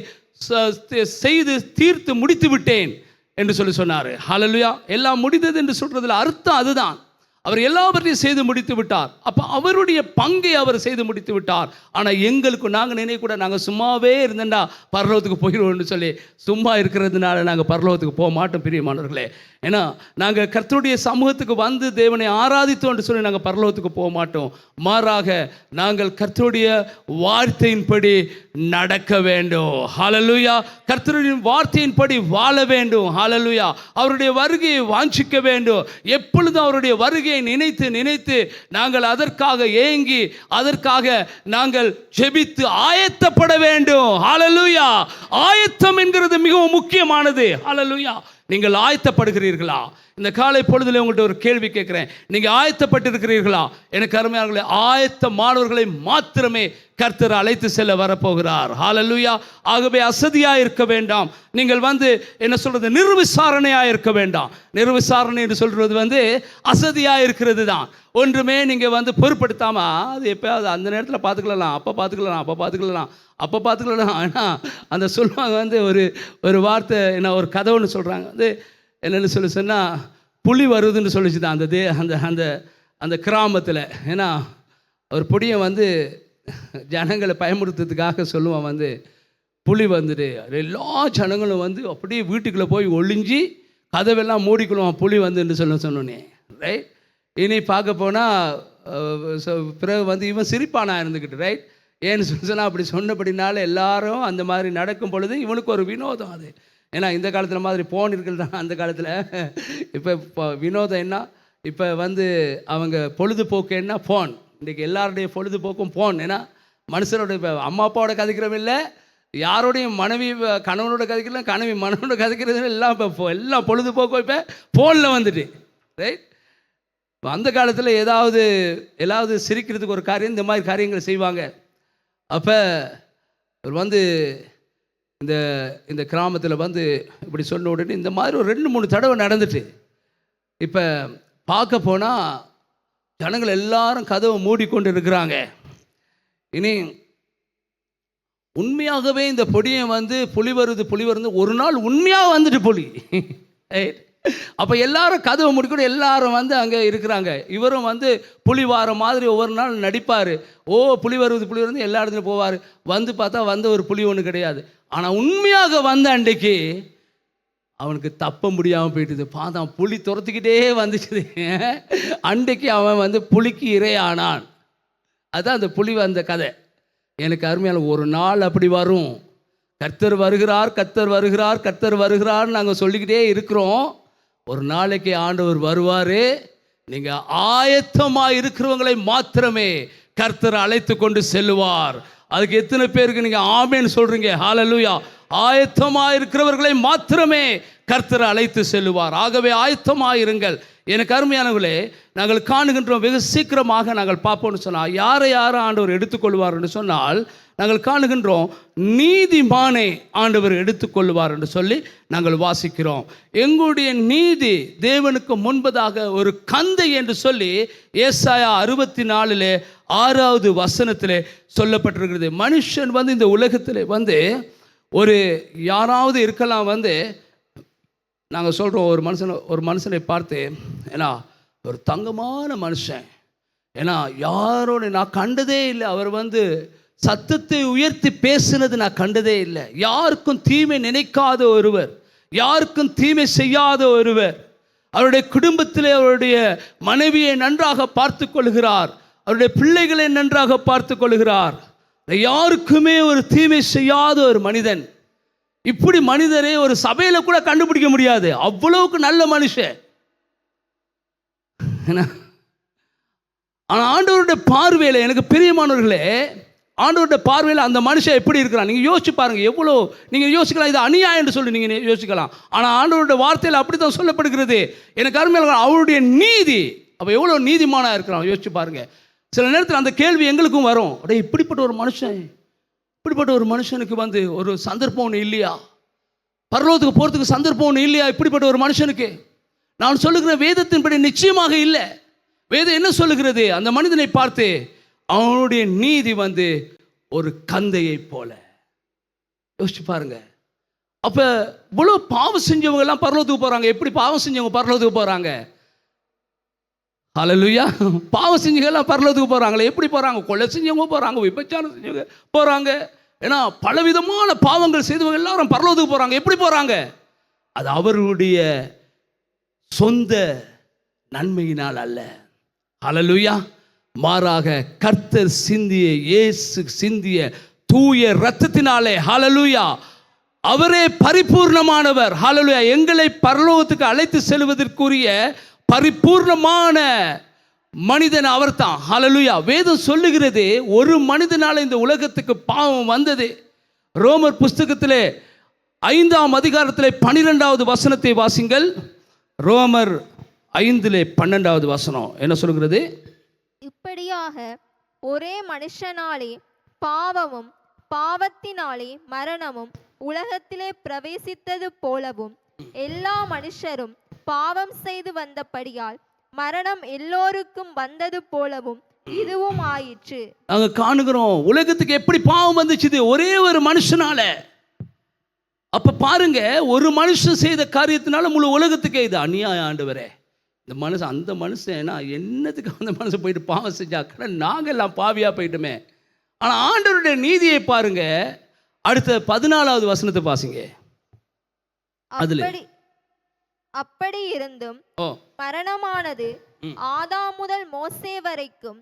செய்து தீர்த்து முடித்து விட்டேன் என்று சொன்னார். ஹல்லேலூயா. எல்லாம் முடிந்தது என்று சொல்றதுல அர்த்தம் அதுதான். அவர் எல்லாவற்றையும் செய்து முடித்து விட்டார். அப்போ அவருடைய பங்கை அவர் செய்து முடித்து விட்டார். ஆனால் எங்களுக்கு நாங்கள் நினைக்கூட நாங்கள் சும்மாவே இருந்தேன்டா பரலோகத்துக்கு போயிடுவோம்னு சொல்லி சும்மா இருக்கிறதுனால நாங்கள் பரலோகத்துக்கு போக மாட்டோம் பிரியமானவர்களே. ஏன்னா நாங்கள் கர்த்தருடைய சமூகத்துக்கு தேவனை ஆராதித்தோம் என்று சொல்லி நாங்கள் பரலோகத்துக்கு போக மாட்டோம். மாறாக நாங்கள் கர்த்தருடைய வார்த்தையின்படி நடக்க வேண்டும். ஹல்லேலூயா. கர்த்தருடைய வார்த்தையின்படி வாழ வேண்டும். ஹல்லேலூயா. அவருடைய வருகையை வாஞ்சிக்க வேண்டும். எப்பொழுதும் அவருடைய வருகையை நினைத்து நாங்கள் அதற்காக ஏங்கி அதற்காக நாங்கள் ஜெபித்து ஆயத்தப்பட வேண்டும். ஹல்லேலூயா. ஆயத்தம் என்கிறது மிகவும் முக்கியமானது. ஹல்லேலூயா. நீங்கள் ஆயத்தப்படுகிறீர்களா? இந்த காலை பொழுதில் உங்கள்கிட்ட ஒரு கேள்வி கேட்குறேன். நீங்கள் ஆயத்தப்பட்டிருக்கிறீர்களா? எனக்கு அருமையானவர்களே, ஆயத்த மாணவர்களை மாத்திரமே கர்த்தர் அழைத்து செல்ல வரப்போகிறார். ஹல்லேலூயா. ஆகவே அசதியாக இருக்க வேண்டாம். நீங்கள் என்ன சொல்றது, நிர்விசாரணையாக இருக்க வேண்டாம். நிர்விசாரணை என்று சொல்றது அசதியாக இருக்கிறது தான். ஒன்றுமே நீங்கள் வந்து பொருட்படுத்தாமல் அது எப்போயாவது அந்த நேரத்தில் பார்த்துக்கலாம், அப்போ பார்த்துக்கலாம். ஆனால் அந்த சொல்லுவாங்க வந்து ஒரு வார்த்தை என்ன, ஒரு கதை ஒன்று சொல்கிறாங்க வந்து என்னென்னு சொன்னால், புலி வருதுன்னு சொல்லிச்சு தான் அந்த அந்த கிராமத்தில். ஏன்னா ஒரு பொடியை வந்து ஜனங்களை பயமுறுத்துறதுக்காக சொல்லுவான் வந்து, புலி வந்துட்டு எல்லா ஜனங்களும் வந்து அப்படியே வீட்டுக்குள்ளே போய் ஒளிஞ்சி கதவெல்லாம் மூடிக்கொள்ளுவான் புலி வந்துன்னு சொன்னோன்னே. ரைட். இனி பார்க்க போனால் பிறகு வந்து இவன் சிரிப்பானா இருந்துக்கிட்டு. ரைட். ஏன்னு சொன்னால் அப்படி சொன்னபடினால எல்லாரும் அந்த மாதிரி நடக்கும் பொழுது இவனுக்கு ஒரு வினோதம் அது. ஏன்னா இந்த காலத்தில் மாதிரி ஃபோன் இருக்கிறது தான் அந்த காலத்தில். இப்போ வினோதம் என்ன, இப்போ வந்து அவங்க பொழுதுபோக்கு என்ன, ஃபோன். இன்றைக்கி எல்லாருடைய பொழுதுபோக்கும் ஃபோன். ஏன்னா மனுஷனோட இப்போ அம்மா அப்பாவோட கதைக்கிறவங்க இல்லை, யாரோடையும் மனைவி கணவனோட கதைக்கலாம், கணவி மனைவனோட கதைக்கிறது எல்லாம் இப்போ எல்லாம் பொழுதுபோக்கும் இப்போ ஃபோனில் வந்துட்டு. ரைட். அந்த காலத்தில் ஏதாவது சிரிக்கிறதுக்கு ஒரு காரியம் இந்த மாதிரி காரியங்களை செய்வாங்க. அப்போ வந்து இந்த கிராமத்தில் வந்து இப்படி சொன்ன உடனே இந்த மாதிரி ஒரு 2-3 தடவை நடந்துட்டு, இப்போ பார்க்க போனால் ஜனங்கள் எல்லாரும் கதவை மூடிக்கொண்டு இருக்கிறாங்க. இனி உண்மையாகவே இந்த பொடியை வந்து புலி வருது ஒரு நாள் உண்மையாக வந்துட்டு புலி. அப்போ எல்லாரும் கதவை முடிக்கூட எல்லாரும் வந்து அங்கே இருக்கிறாங்க. இவரும் வந்து புலி வார மாதிரி ஒவ்வொரு நாள் நடிப்பார். புலி வருது எல்லா இடத்துலையும் போவார். வந்து பார்த்தா வந்த ஒரு புலி ஒன்று கிடையாது. ஆனால் உண்மையாக வந்த அன்றைக்கு அவனுக்கு தப்ப முடியாமல் போயிட்டுது. பார்த்தான் புலி துரத்துக்கிட்டே வந்துச்சுது. அன்றைக்கு அவன் வந்து புலிக்கு இரையானான். அதுதான் அந்த புலி வந்த கதை. எனக்கு அருமையான ஒரு நாள் அப்படி வரும். கர்த்தர் வருகிறார் நாங்கள் சொல்லிக்கிட்டே இருக்கிறோம். ஒரு நாளைக்கு ஆண்டவர் வருவார். நீங்கள் ஆயத்தமாக இருக்கிறவங்களை மாத்திரமே கர்த்தர் அழைத்து கொண்டு செல்லுவார். அதுக்கு எத்தனை பேருக்கு நீங்கள் ஆமேன்னு சொல்கிறீங்க? ஹல்லேலூயா. ஆயத்தமாக இருக்கிறவர்களை மாத்திரமே கர்த்தர் அழைத்து செல்லுவார். ஆகவே ஆயத்தமாக இருங்கள். எனக்கு அருமையானவர்களே, நாங்கள் காணுகின்றோம், வெகு சீக்கிரமாக நாங்கள் பார்ப்போம்னு சொன்னால் யாரை ஆண்டவர் எடுத்துக்கொள்வார் என்று சொன்னால், நாங்கள் காணுகின்றோம் நீதிமானை ஆண்டவர் எடுத்துக்கொள்வார் என்று சொல்லி நாங்கள் வாசிக்கிறோம். எங்களுடைய நீதி தேவனுக்கு முன்பதாக ஒரு கந்தை என்று சொல்லி ஏசாயா 64 6வது வசனத்திலே சொல்லப்பட்டிருக்கிறது. மனுஷன் வந்து இந்த உலகத்தில் வந்து யாராவது இருக்கலாம் வந்து நாங்கள் சொல்கிறோம், ஒரு மனுஷனை பார்த்து, ஏன்னா ஒரு தங்கமான மனுஷன், ஏன்னா யாரோட நான் கண்டதே இல்லை, அவர் வந்து சத்தத்தை உயர்த்தி பேசினது நான் கண்டதே இல்லை, யாருக்கும் தீமை நினைக்காத ஒருவர், யாருக்கும் தீமை செய்யாத ஒருவர், அவருடைய குடும்பத்திலே அவருடைய மனைவியை நன்றாக பார்த்து கொள்கிறார், அவருடைய பிள்ளைகளை நன்றாக பார்த்து கொள்கிறார், யாருக்குமே ஒரு தீமை செய்யாத ஒரு மனிதன். இப்படி மனிதரை ஒரு சபையில் கூட கண்டுபிடிக்க முடியாது, அவ்வளவுக்கு நல்ல மனுஷன். ஆனால் ஆண்டவருடைய பார்வையில், எனக்கு பிரியமானவர்களே, ஆண்டவருடைய பார்வையில் அந்த மனுஷன் எப்படி இருக்கிறான் நீங்கள் யோசிச்சு பாருங்க. எவ்வளோ நீங்கள் யோசிக்கலாம், இது அநியாயம் என்று சொல்லி நீங்கள் யோசிக்கலாம். ஆனால் ஆண்டவருடைய வார்த்தையில் அப்படி தான் சொல்லப்படுகிறது. எனக்கு அருமையாக அவருடைய நீதி, அப்போ எவ்வளோ நீதிமானாக இருக்கிறான் யோசிச்சு பாருங்க. சில நேரத்தில் அந்த கேள்வி எங்களுக்கும் வரும், அப்படியே இப்படிப்பட்ட ஒரு மனுஷனுக்கு வந்து ஒரு சந்தர்ப்பம் ஒன்று இல்லையா, பரலோகத்துக்கு போகிறதுக்கு சந்தர்ப்பம் ஒன்று இல்லையா இப்படிப்பட்ட ஒரு மனுஷனுக்கு? நான் சொல்லுகிற வேதத்தின்படி நிச்சயமாக இல்லை. வேதம் என்ன சொல்லுகிறது? அந்த மனிதனை பார்த்து அவனுடைய நீதி வந்து ஒரு கந்தையை போல. யோசிச்சு பாருங்க. அப்ப இவ்வளவு பாவம் செஞ்சவங்க எல்லாம் பரலோகத்துக்கு போறாங்க. எப்படி பாவம் செஞ்சவங்க பரலோகத்துக்கு போறாங்க? ஹல்லேலூயா. பாவம் செஞ்சவங்க எல்லாம் பரலோகத்துக்கு போறாங்களே, எப்படி போறாங்க? கொலை செஞ்சவங்க போறாங்க, விபச்சாரம் செஞ்சவங்க போறாங்க, ஏன்னா பலவிதமான பாவங்கள் செய்தவங்க எல்லாரும் பரலோகத்துக்கு போறாங்க. எப்படி போறாங்க? அது அவர்களுடைய சொந்த நன்மையினால் அல்ல. ஹல்லேலூயா. மாறாக கர்த்தர் சிந்திய, இயேசு சிந்திய தூய இரத்தத்தினாலே, ஹல்லேலூயா, அவரே பரிபூர்ணமானவர். ஹல்லேலூயா. எங்களை பரலோகத்துக்கு அழைத்து செல்வதற்குரிய பரிபூர்ணமான மனிதன் அவர்தான். ஹல்லேலூயா. வேதம் சொல்லுகிறது, ஒரு மனிதனால இந்த உலகத்துக்கு பாவம் வந்தது. ரோமர் புஸ்தகத்திலே 5ஆம் அதிகாரத்திலே 12வது வசனத்தை வாசிங்கள். ரோமர் 5:12 வசனம் என்ன சொல்கிறது? இப்படியாக ஒரே மனுஷனாலே பாவமும் பாவத்தினாலே மரணமும் உலகத்திலே பிரவேசித்தது போலவும் எல்லா மனுஷரும் பாவம் செய்து வந்தபடியால் மரணம் எல்லோருக்கும் வந்தது போலவும் இதுவும் ஆயிற்று. நாங்க காணுகிறோம் உலகத்துக்கு எப்படி பாவம் வந்துச்சு, ஒரே ஒரு மனுஷனால. அப்ப பாருங்க, ஒரு மனுஷன் செய்த காரியத்தினால முழு உலகத்துக்கே இது அநியாயம். ஆண்டவரே, இந்த மனுஷன் அந்த மனுஷன் என்னத்துக்கு அந்த மனுஷன் போயிட்டு பாவம் செஞ்சா, நாங்கள் எல்லாம் பாவியா போயிட்டுமே. ஆனா ஆண்டவருடைய நீதியை பாருங்க. அடுத்த 14வது வசனத்தை பாசிங்க. அப்படி இருந்தும் மரணமானது ஆதாம் முதல் மோசே வரைக்கும்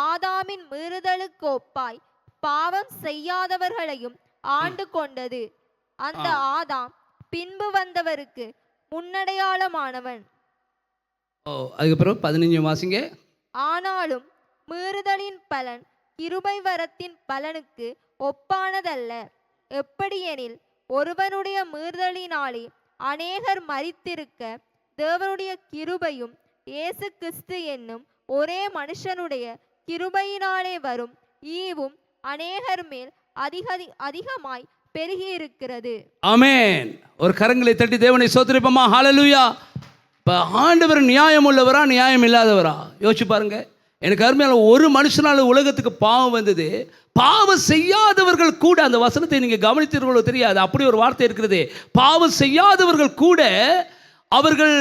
ஆதாமின் மீறுதலுக்கு ஒப்பாய் பாவம் செய்யாதவர்களையும் ஆண்டு கொண்டது. அந்த ஆதாம் பின்பு வந்தவருக்கு முன்னடையாளமானவன். அதுக்கப்புறம் 15 வாசிங்க. ஆனாலும் மீறுதலின் பலன் கிருபை வரத்தின் பலனுக்கு ஒப்பானதல்ல. எப்படியெனில் ஒருவனுடைய மீறுதலினாலே அநேகர் மரித்திருக்க, தேவனுடைய கிருபையும் இயேசு கிறிஸ்து என்னும் ஒரே மனுஷனுடைய கிருபையினாலே வரும் ஈவும் அநேகர் மேல் அதிகமாய் பெருகி இருக்கிறது. ஆமென். ஒரு கரங்களை தட்டி தேவனை ஸ்தோத்திரிப்போமா. ஹல்லேலூயா. இப்ப ஆண்டவர் நியாயம் உள்ளவரா நியாயம் இல்லாதவரா யோசிச்சு பாருங்க. எனக்கு அருமையான ஒரு மனுஷனால உலகத்துக்கு பாவம் வந்தது. பாவம் செய்யாதவர்கள் கூட, அந்த வசனத்தை நீங்க கவனித்தீர்களோ தெரியாது, அப்படி ஒரு வார்த்தை இருக்கிறது. பாவம் செய்யாதவர்கள் கூட அவர்கள்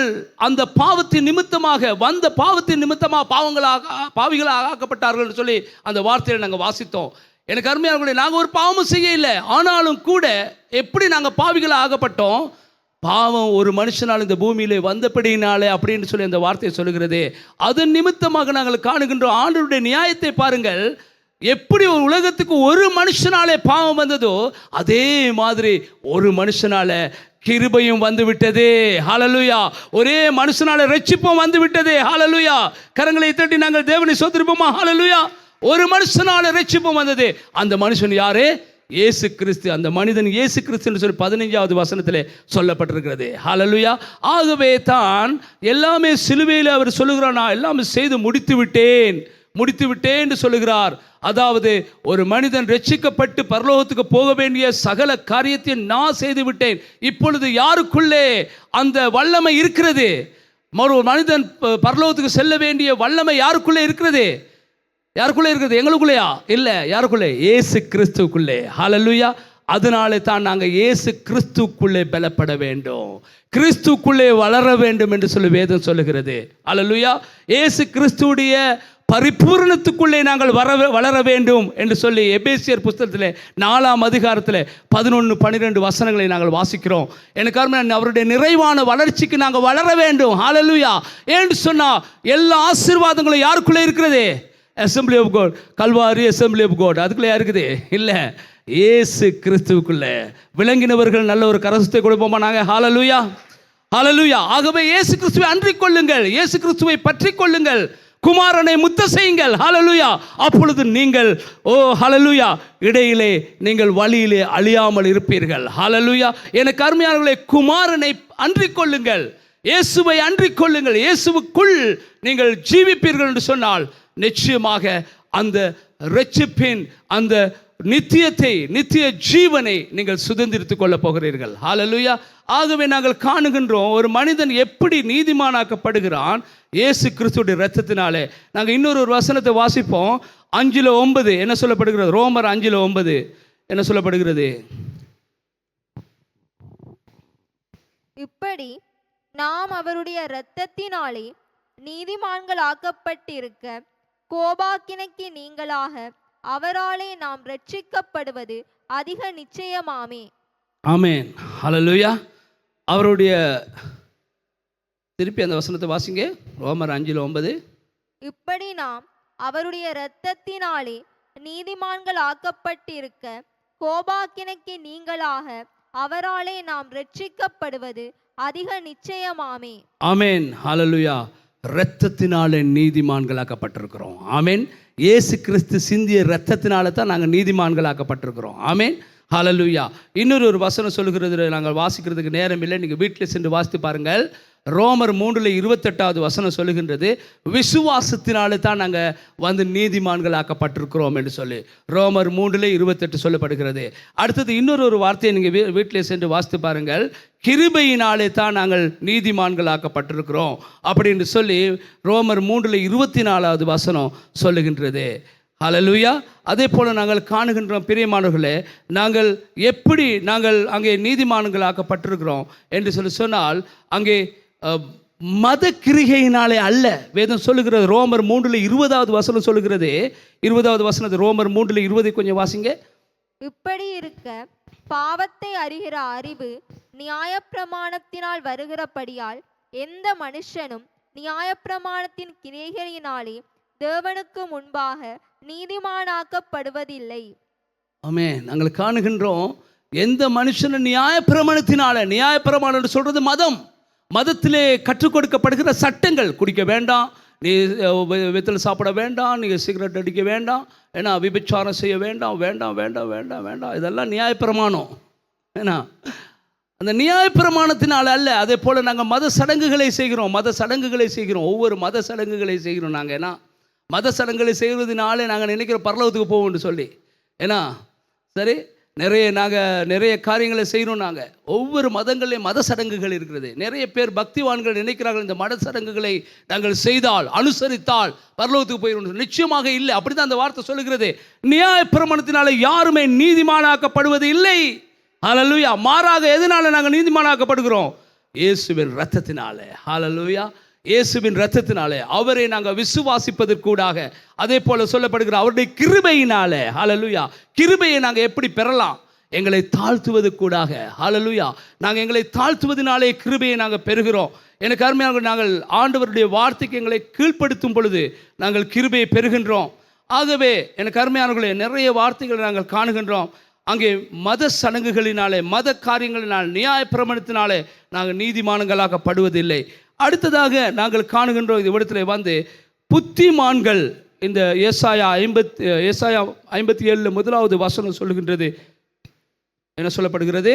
அந்த பாவத்தின் நிமித்தமாக வந்த பாவத்தின் நிமித்தமாக பாவிகளாக ஆக்கப்பட்டார்கள் சொல்லி அந்த வார்த்தையை நாங்கள் வாசித்தோம். எனக்கு அருமையானவர்களே, நாங்கள் ஒரு பாவமும் செய்ய இல்லை, ஆனாலும் கூட எப்படி நாங்கள் பாவிகளாக ஆகப்பட்டோம்? பாவம் ஒரு மனுஷனால் இந்த பூமியிலே வந்தபடியினாலே அப்படின்னு சொல்லி அந்த வார்த்தையை சொல்லுகிறது. அதன் நிமித்தமாக நாங்கள் காணுகின்றோம். ஆண்டவருடைய நியாயத்தை பாருங்கள். எப்படி ஒரு உலகத்துக்கு ஒரு மனுஷனாலே பாவம் வந்ததோ, அதே மாதிரி ஒரு மனுஷனால கிருபையும் வந்து விட்டது. ஹல்லேலூயா. ஒரே மனுஷனால ரட்சிப்பும் வந்து விட்டது. ஹல்லேலூயா. கரங்களை தட்டி நாங்கள் தேவனை ஸ்தோத்திரிப்போமா. ஹல்லேலூயா. ஒரு மனுஷனால ரட்சிப்பும் வந்தது. அந்த மனுஷன் யாரு? இயேசு கிறிஸ்து. அந்த மனிதன் இயேசு கிறிஸ்துன்னு சொல்லி 15வது வசனத்திலே சொல்லப்பட்டிருக்கிறது. ஹல்லேலூயா. ஆகவே தான் எல்லாமே சிலுவையில் அவர் சொல்லுகிறார், நான் எல்லாமே செய்து முடித்து விட்டேன் என்று சொல்லுகிறார். அதாவது ஒரு மனிதன் ரட்சிக்கப்பட்டு பரலோகத்துக்கு போக வேண்டிய சகல காரியத்தை நான் செய்து விட்டேன். இப்பொழுது யாருக்குள்ளே அந்த வல்லமை இருக்கிறது? ஒரு மனிதன் பரலோகத்துக்கு செல்ல வேண்டிய வல்லமை யாருக்குள்ளே இருக்கிறது? யாருக்குள்ளே இருக்கிறது? எங்களுக்குள்ளேயா? இல்லை. யாருக்குள்ளே? இயேசு கிறிஸ்துக்குள்ளே. ஹல்லேலூயா. அதனாலே தான் நாங்கள் இயேசு கிறிஸ்துக்குள்ளே பலப்பட வேண்டும், கிறிஸ்துக்குள்ளே வளர வேண்டும் என்று சொல்லி வேதம் சொல்லுகிறது. ஹல்லேலூயா. இயேசு கிறிஸ்துடைய பரிபூரணத்துக்குள்ளே நாங்கள் வளர வேண்டும் என்று சொல்லி எபேசியர் புத்தகத்தில் 4ஆம் அதிகாரத்தில் 11-12 வசனங்களை நாங்கள் வாசிக்கிறோம். எனக்கு அவருடைய நிறைவான வளர்ச்சிக்கு நாங்கள் வளர வேண்டும். ஹல்லேலூயா. ஏன்னு சொன்னால் எல்லா ஆசீர்வாதங்களும் யாருக்குள்ளே இருக்கிறது? Assembly of God, Calvary assembly of God, அதுக்குள்ளே இருக்குது இல்லை, இயேசு கிறிஸ்துவுக்குள்ளே. விளங்கினவர்கள் நல்ல ஒரு கரசத்தை கொடுப்போமா நாங்கள்? ஹல்லேலூயா. ஹல்லேலூயா. ஆகவே இயேசு கிறிஸ்துவை அன்றிக் கொள்ளுங்கள், இயேசு கிறிஸ்துவை பற்றி கொள்ளுங்கள், குமாரனை முத்த செய்யுங்கள். ஹல்லேலூயா. அப்பொழுது நீங்கள் ஹல்லேலூயா இடையிலே நீங்கள் வழியிலே அழியாமல் இருப்பீர்கள். ஹல்லேலூயா. எனக்கு அருமையானவர்களே, குமாரனை அன்றிக் கொள்ளுங்கள், இயேசுவை அன்றிக் கொள்ளுங்கள், இயேசுவுக்குள் நீங்கள் ஜீவிப்பீர்கள் என்று சொன்னால் நிச்சயமாக அந்த இரட்சிப்பின் அந்த நித்திய ஜீவனை நீங்கள் சுதந்திரித்துக் கொள்ள போகிறீர்கள். ஹல்லேலூயா. ஆகவே நாங்கள் காணுகின்றோம் ஒரு மனிதன் எப்படி நீதிமானாக்கப்படுகிறான், இயேசு கிறிஸ்துடைய இரத்தத்தினாலே. நாங்கள் இன்னொரு வசனத்தை வாசிப்போம். 5:9 என்ன சொல்லப்படுகிறது? ரோமர் 5:9 என்ன சொல்லப்படுகிறது? இப்படி நாம் அவருடைய இரத்தத்தினாலே நீதிமான்கள் ஆக்கப்பட்டிருக்க, கோபாக்கினைக்கு நீங்களாக அவராலே நாம் ரட்சிக்கப்படுவது அதிக நிச்சயமாமே. ஆமென். ஹல்லேலூயா. அவருடைய திருப்பி அந்த வசனத்தை வாசிங்க. ரோமர் 5:9. இப்படி நாம் அவருடைய இரத்தத்தினாலே நீதிமான்கள் ஆக்கப்பட்டிருக்க, கோபாக்கினைக்கு நீங்களாக அவராலே நாம் ரட்சிக்கப்படுவது அதிக நிச்சயமாமே. ஆமென். ஹல்லேலூயா. இரத்தத்தினாலே நீதிமான்களாக்கப்பட்டிருக்கிறோம். ஆமென். இயேசு கிறிஸ்து சிந்திய இரத்தத்தினால தான் நாங்கள் நீதிமான்களாக்கப்பட்டிருக்கிறோம். ஆமென். ஹல்லேலூயா. இன்னொரு வசனம் சொல்லுகிறது, நாங்கள் வாசிக்கிறதுக்கு நேரம் இல்லை, நீங்கள் வீட்டில் சென்று வாசித்து பாருங்கள். ரோமர் 3:28 வசனம் சொல்லுகின்றது, விசுவாசத்தினாலே தான் நாங்கள் வந்து நீதிமான்களாக்கப்பட்டிருக்கிறோம் என்று சொல்லி ரோமர் 3:28 சொல்லப்படுகிறது. அடுத்தது இன்னொரு வார்த்தையை நீங்கள் வீட்டிலே சென்று வாசித்து பாருங்கள். கிருபையினாலே தான் நாங்கள் நீதிமான்களாக்கப்பட்டிருக்கிறோம் அப்படின்னு சொல்லி ரோமர் 3:24 வசனம் சொல்லுகின்றது. ஹல்லேலூயா. அதே போல் நாங்கள் காணுகின்றோம் பிரியமானவர்களே, நாங்கள் எப்படி நாங்கள் அங்கே நீதிமான்களாக்கப்பட்டிருக்கிறோம் என்று சொன்னால் அங்கே மத கிரிகையினாலே அல்ல. வேதம் சொல்லுகிறது ரோமர் 3:20 வசனம் சொல்லுகிறது. 20 வசனத்தை ரோமர் 3:20 கொஞ்சம் வாசிங்க. இப்படி இருக்க பாவத்தை அறிகிற அறிவு நியாயப்பிரமாணத்தினால் வருகிறபடியால் எந்த மனுஷனும் நியாயப்பிரமாணத்தின் கிரியைகளினாலே தேவனுக்கு முன்பாக நீதிமானாக்கப்படுவதில்லை. ஆமென். நாங்கள் காணுகின்றோம் எந்த மனுஷனும் நியாயப்பிரமாணம் சொல்றது மதத்திலே கற்றுக் கொடுக்கப்படுகிற சட்டங்கள். குடிக்க வேண்டாம், நீ வெத்தலை சாப்பிட வேண்டாம், நீங்கள் சிகரெட் அடிக்க வேண்டாம், ஏன்னா விபச்சாரம் செய்ய வேண்டாம், வேண்டாம் வேண்டாம் வேண்டாம் வேண்டாம், இதெல்லாம் நியாயப்பிரமாணம். ஏன்னா அந்த நியாயப்பிரமாணத்தினால் அல்ல. அதே போல் நாங்கள் மத சடங்குகளை செய்கிறோம். ஒவ்வொரு மத சடங்குகளை செய்கிறோம் நாங்கள். ஏன்னா மத சடங்குகளை செய்வதனாலே நாங்கள் நினைக்கிறோம் பரலோகத்துக்கு போவோம்னு சொல்லி. ஏன்னா சரி, நிறைய காரியங்களை செய்கிறோம். நாங்கள் ஒவ்வொரு மதங்களையும் மத சடங்குகள் இருக்கிறது. நிறைய பேர் பக்திவான்கள் நினைக்கிறார்கள் இந்த மத சடங்குகளை நாங்கள் செய்தால் அனுசரித்தால் பரலோகத்துக்கு போயிடும். நிச்சயமாக இல்லை. அப்படி தான் அந்த வார்த்தை சொல்லுகிறது. நியாயப்பிரமாணத்தினால யாருமே நீதிமானாக்கப்படுவது இல்லை. ஹல்லேலூயா. மாறாக எதனால நாங்கள் நீதிமானாக்கப்படுகிறோம்? இயேசுவின் இரத்தத்தினாலே. ஹல்லேலூயா. இயேசுவின் இரத்தத்தினாலே, அவரை நாங்கள் விசுவாசிப்பதற்கூடாக, அதே போல சொல்லப்படுகிற அவருடைய கிருபையினாலே. ஹல்லேலூயா. கிருபையை நாங்கள் எப்படி பெறலாம்? எங்களை தாழ்த்துவதற்கூடாக. ஹல்லேலூயா. நாங்கள் எங்களை தாழ்த்துவதனாலே கிருபையை நாங்கள் பெறுகிறோம். எனக்கு அருமையாக நாங்கள் ஆண்டவருடைய வார்த்தைக்கு எங்களை கீழ்ப்படுத்தும் பொழுது நாங்கள் கிருபையை பெறுகின்றோம். ஆகவே எனக்கு அருமையானவர்களே, நிறைய வார்த்தைகளை நாங்கள் காணுகின்றோம். அங்கே மத சடங்குகளினாலே, மத காரியங்களினால், நியாயப்பிரமாணத்தினாலே நாங்கள் நீதிமான்களாக்கப்படுவதில்லை. அடுத்ததாக நாங்கள் காணுகின்றோம் இந்த இடத்துல வந்து புத்திமான்கள். இந்த ஏசாயா 57 முதலாவது வசனம் சொல்லுகின்றது. என்ன சொல்லப்படுகிறது?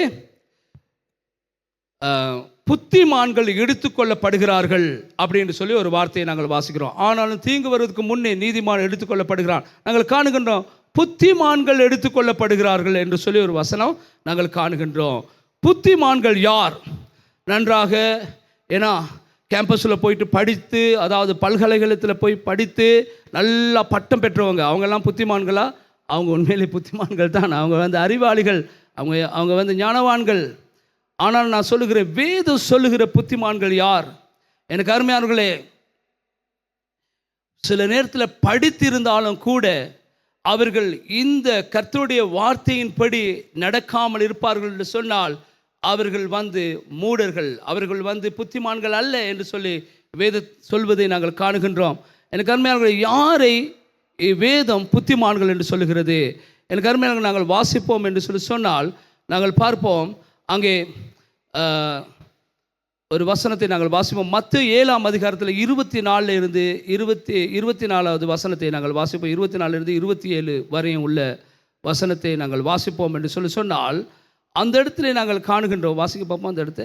புத்திமான்கள் எடுத்துக்கொள்ளப்படுகிறார்கள் அப்படின்னு சொல்லி ஒரு வார்த்தையை நாங்கள் வாசிக்கிறோம். ஆனாலும் தீங்கு வருவதற்கு முன்னே நீதிமான் எடுத்துக்கொள்ளப்படுகிறான். நாங்கள் காணுகின்றோம் புத்திமான்கள் எடுத்துக்கொள்ளப்படுகிறார்கள் என்று சொல்லி ஒரு வசனம் நாங்கள் காணுகின்றோம். புத்திமான்கள் யார்? நன்றாக ஏன்னா கேம்பஸில் போயிட்டு படித்து, அதாவது பல்கலைக்கழகத்தில் போய் படித்து நல்லா பட்டம் பெற்றவங்க அவங்கெல்லாம் புத்திமான்களா? அவங்க உண்மையிலே புத்திமான்கள் தான். அவங்க வந்து அறிவாளிகள், அவங்க வந்து ஞானவான்கள். ஆனால் நான் சொல்லுகிற வேதம் சொல்லுகிற புத்திமான்கள் யார்? எனக்கு அருமையானவர்களே, சில நேரத்தில் படித்திருந்தாலும் கூட அவர்கள் இந்த கர்த்தருடைய வார்த்தையின்படி நடக்காமல் இருப்பார்கள் என்று சொன்னால் அவர்கள் வந்து மூடர்கள், அவர்கள் வந்து புத்திமான்கள் அல்ல என்று சொல்லி வேத சொல்வதை நாங்கள் காணுகின்றோம். எனக்கு அருமையானவர்களே, யாரை வேதம் புத்திமான்கள் என்று சொல்லுகிறது? எனக்கு அருமையானவர்கள், நாங்கள் வாசிப்போம் என்று சொன்னால் நாங்கள் பார்ப்போம். அங்கே ஒரு வசனத்தை நாங்கள் வாசிப்போம். மத்தேயு 7ஆம் அதிகாரத்தில் 24 இருந்து 24வது வசனத்தை நாங்கள் வாசிப்போம். 24 இருந்து 27 வரையும் உள்ள வசனத்தை நாங்கள் வாசிப்போம் என்று சொன்னால் அந்த இடத்துல நாங்கள் காணுகின்றோம். வாசிக்க பார்ப்போம். அந்த இடத்த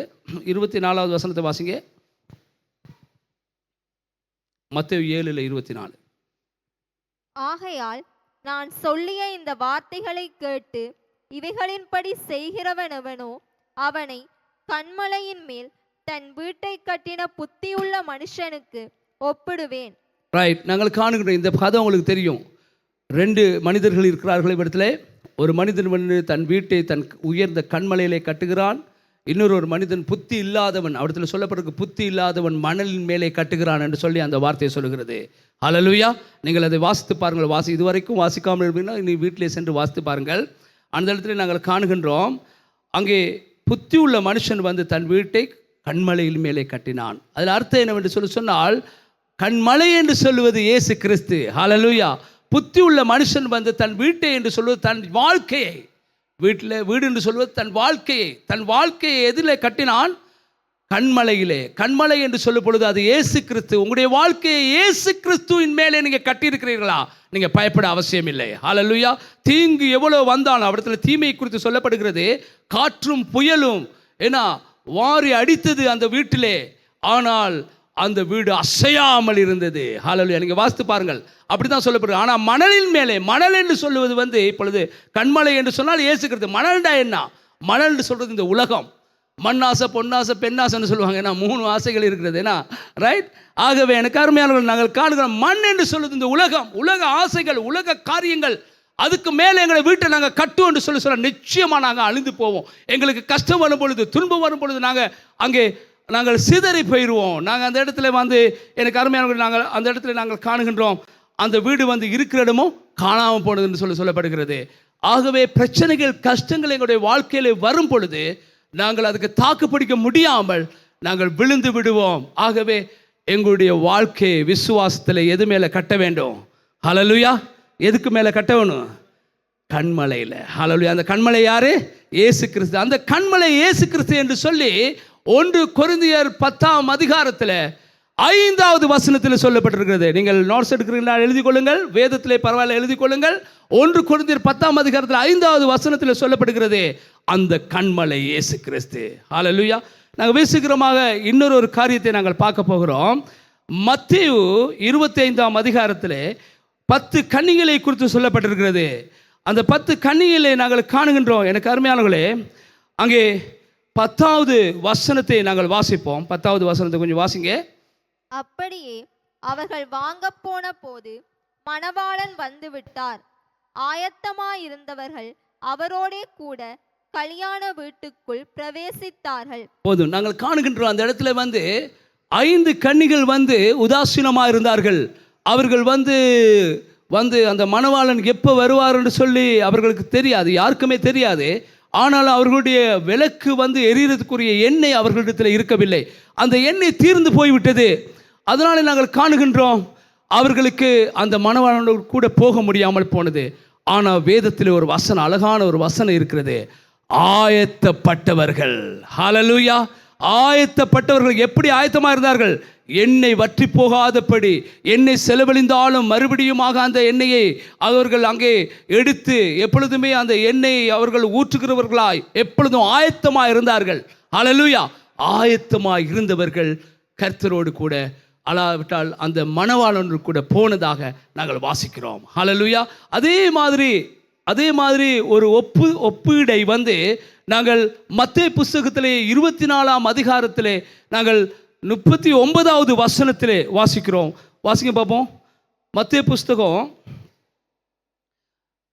24வது வசனத்தை வாசிங்க. மத்தேயு 7:24. ஆகையால் நான் சொல்லிய இந்த வார்த்தைகளை கேட்டு இவைகளின்படி செய்கிறவன் எவனோ அவனை கன்மலையின் மேல் தன் வீட்டை கட்டின புத்தியுள்ள மனுஷனுக்கு ஒப்பிடுவேன். ரைட். நாங்கள் காணுகின்றோம் இந்த கதை உங்களுக்கு தெரியும். 2 மனிதர்கள் இருக்கிறார்கள் இடத்துல. ஒரு மனிதன் வந்து தன் வீட்டை தன் உயர்ந்த கண்மலையிலே கட்டுகிறான். இன்னொரு மனிதன் புத்தி இல்லாதவன், அவரிடத்தில் சொல்லப்பட்டிருக்கு புத்தி இல்லாதவன் மணலின் மேலே கட்டுகிறான் என்று சொல்லி அந்த வார்த்தையை சொல்லுகிறது. ஹல்லேலூயா. நீங்கள் அதை வாசித்து பாருங்கள். இதுவரைக்கும் வாசிக்காமல் இருப்பீங்கன்னா நீ வீட்டிலே சென்று வாசித்து பாருங்கள். அந்த இடத்துல நாங்கள் காணுகின்றோம், அங்கே புத்தி உள்ள மனுஷன் வந்து தன் வீட்டை கண்மலையின் மேலே கட்டினான். அதில் அர்த்தம் என்னவென்று சொன்னால் கண்மலை என்று சொல்லுவது இயேசு கிறிஸ்து. ஹல்லேலூயா. புத்தி உள்ள மனுஷன் வந்து தன் வீட்டை என்று சொல்வது தன் வாழ்க்கையை, வீடு என்று சொல்வது தன் வாழ்க்கையை எதிலே கட்டினான்? கண்மலையிலே. கண்மலை என்று சொல்லும் பொழுது அது இயேசு கிறிஸ்து. உங்களுடைய வாழ்க்கையை இயேசு கிறிஸ்துவின் மேலே நீங்கள் கட்டியிருக்கிறீர்களா? நீங்கள் பயப்பட அவசியம் இல்லை. ஹல்லேலூயா. தீங்கு எவ்வளோ வந்தாலும் அவரிடத்தில் தீமை குறித்து சொல்லப்படுகிறது. காற்றும் புயலும் ஏன்னா வாரி அடித்தது அந்த வீட்டிலே. ஆனால் அந்த வீடு அசையாமல் இருந்தது. ஹல்லேலூயா. நீங்க வாசித்து பாருங்கள், அப்படிதான் சொல்லப்படுது. ஆனால் மணலின் மேலே, மணல் என்று சொல்லுவது வந்து இப்பொழுது கண்மலை என்று சொன்னால் இயேசுகிறது. மணல்டா என்ன? மணல் என்று சொல்றது இந்த உலகம். மண்ணாசை, பொன்னாசை, பெண்ணாசைன்னு சொல்லுவாங்க. ஏன்னா 3 ஆசைகள் இருக்கிறது. ஏன்னா ரைட். ஆகவே எனக்கு அருமையானவர்கள், நாங்கள் காணுகிறோம் மண் என்று சொல்லுது இந்த உலகம், உலக ஆசைகள், உலக காரியங்கள். அதுக்கு மேலே எங்களை வீட்டை நாங்கள் கட்டுவோம் என்று சொல்ல நிச்சயமாக நாங்கள் அழிந்து போவோம். எங்களுக்கு கஷ்டம் வரும் பொழுது, துன்பம் வரும் பொழுது நாங்கள் சிதறி போயிடுவோம். நாங்கள் அந்த இடத்துல வந்து எனக்கு அருமையானவர்கள், நாங்கள் அந்த இடத்துல நாங்கள் காணுகின்றோம் அந்த வீடு வந்து இருக்கிற இடமும் காணாமல் போனது என்று சொல்லப்படுகிறது. ஆகவே பிரச்சனைகள், கஷ்டங்கள் எங்களுடைய வாழ்க்கையில் வரும் பொழுது நாங்கள் அதுக்கு தாக்கு பிடிக்க முடியாமல் நாங்கள் விழுந்து விடுவோம். ஆகவே எங்களுடைய வாழ்க்கை விசுவாசத்தில் எது மேலே கட்ட வேண்டும்? ஹல்லேலூயா. எதுக்கு மேலே கட்ட வேணும்? கண்மலையில். ஹல்லேலூயா. அந்த கண்மலை யாரு? இயேசு கிறிஸ்து. அந்த கண்மலை இயேசு கிறிஸ்து என்று சொல்லி 1 கொரிந்தியர் 10ஆம் அதிகாரத்தில் 5வது வசனத்தில் சொல்லப்பட்டிருக்கிறது. நீங்கள் நோட்ஸ் எடுக்கிறீங்களா? எழுதி கொள்ளுங்கள். வேதத்திலே பரவாயில்ல, எழுதி கொள்ளுங்கள். 1 கொரிந்தியர் 10ஆம் அதிகாரத்தில் 5வது வசனத்தில் சொல்லப்படுகிறது அந்த கண்மலை இயேசு கிறிஸ்து. ஹல்லேலூயா. நாங்கள் விசுகிறமாக இன்னொரு காரியத்தை நாங்கள் பார்க்க போகிறோம். மத்தேயு 25ஆம் அதிகாரத்தில் 10 கன்னிகளை குறித்து சொல்லப்பட்டிருக்கிறது. அந்த 10 கன்னிகளை நாங்கள் காணுகின்றோம். எனக்கு அருமையானவர்களே, அங்கே 10வது வசனத்தை நாங்கள் வாசிப்போம். 10வது வசனத்தை கொஞ்சம் வாசிங்க. அப்படியே அவர்கள் வாங்க போன போது மணவாளன் வந்து விட்டார். ஆயத்தமாயிருந்தவர்கள் அவரோடே கூட கல்யாண வீட்டுக்குள் பிரவேசித்தார்கள். போதும். நாங்கள் காணுகின்றோம் அந்த இடத்துல வந்து 5 கன்னிகள் வந்து உதாசீனமாக இருந்தார்கள். அவர்கள் வந்து அந்த மணவாளன் எப்போ வருவார் என்று சொல்லி அவர்களுக்கு தெரியாது, யாருக்குமே தெரியாது. ஆனால் அவர்களுடைய விளக்கு வந்து எரியறதுக்குரிய எண்ணெய் அவர்களிடத்தில் இருக்கவில்லை. அந்த எண்ணெய் தீர்ந்து போய்விட்டது. அதனால நாங்கள் காணுகின்றோம் அவர்களுக்கு அந்த மணவாளனோடு கூட போக முடியாமல் போனது. ஆனால் வேதத்தில் ஒரு வசனம், அழகான ஒரு வசனம் இருக்கிறது. ஆயத்தப்பட்டவர்கள். ஹல்லேலூயா. ஆயத்தப்பட்டவர்கள் எப்படி ஆயத்தமாக இருந்தார்கள்? எண்ணெய் வற்றி போகாதபடி, எண்ணெய் செலவழிந்தாலும் மறுபடியுமாக அந்த எண்ணெயை அவர்கள் அங்கே எடுத்து எப்பொழுதுமே அந்த எண்ணெயை அவர்கள் ஊற்றுகிறவர்களாய் எப்பொழுதும் ஆயத்தமாக இருந்தார்கள். ஹல்லேலூயா. ஆயத்தமாக இருந்தவர்கள் கர்த்தரோடு கூட, அல்லாவிட்டால் அந்த மணவாளனோடு கூட போனதாக நாங்கள் வாசிக்கிறோம். ஹல்லேலூயா. அதே மாதிரி ஒரு ஒப்பீடை வந்து நாங்கள் மத்தேயு புஸ்தகத்திலே 24ஆம் அதிகாரத்திலே நாங்கள் 39வது வசனத்திலே வாசிக்கிறோம். வாசிங்க பார்ப்போம். மத்தேயு புஸ்தகம்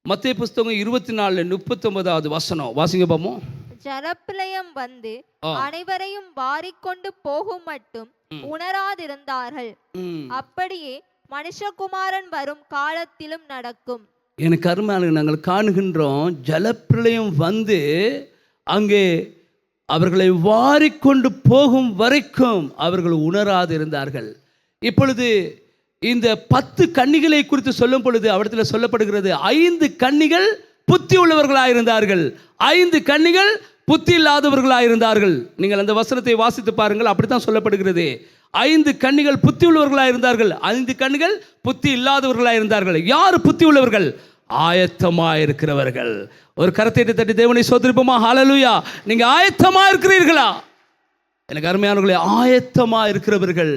24 39வது வசனம் வாசிங்க பார்ப்போம். ஜலப்பிரளயம் வந்து அனைவரையும் வாரிக்கொண்டு போகும் மட்டும் உணராதிருந்தார்கள். அப்படியே மனுஷகுமாரன் வரும் காலத்திலும் நடக்கும். எனக்கு அருமையான, நாங்கள் காணுகின்றோம் ஜலப்பிரளயம் வந்து அங்கே அவர்களை வாரிக்கொண்டு போகும் வரைக்கும் அவர்கள் உணராது இருந்தார்கள். இப்பொழுது இந்த 10 கன்னிகளை குறித்து சொல்லும் பொழுது அவரிடத்தில் சொல்லப்படுகிறது 5 கன்னிகள் புத்தி உள்ளவர்களாயிருந்தார்கள், 5 கன்னிகள் புத்தி இல்லாதவர்களாயிருந்தார்கள். நீங்கள் அந்த வசனத்தை வாசித்து பாருங்கள், அப்படித்தான் சொல்லப்படுகிறது. 5 கன்னிகள் புத்தி உள்ளவர்களாயிருந்தார்கள், 5 கன்னிகள் புத்தி இல்லாதவர்களாயிருந்தார்கள். யார் புத்தி உள்ளவர்கள்? ஆயத்தமாயிருக்கிறவர்கள். ஒரு கரத்தை தட்டி தேவனை சோதரிப்போமா? ஹல்லேலூயா. நீங்க ஆயத்தமா இருக்கிறீர்களா? எனக்கு அருமையானவர்களே, ஆயத்தமா இருக்கிறவர்கள்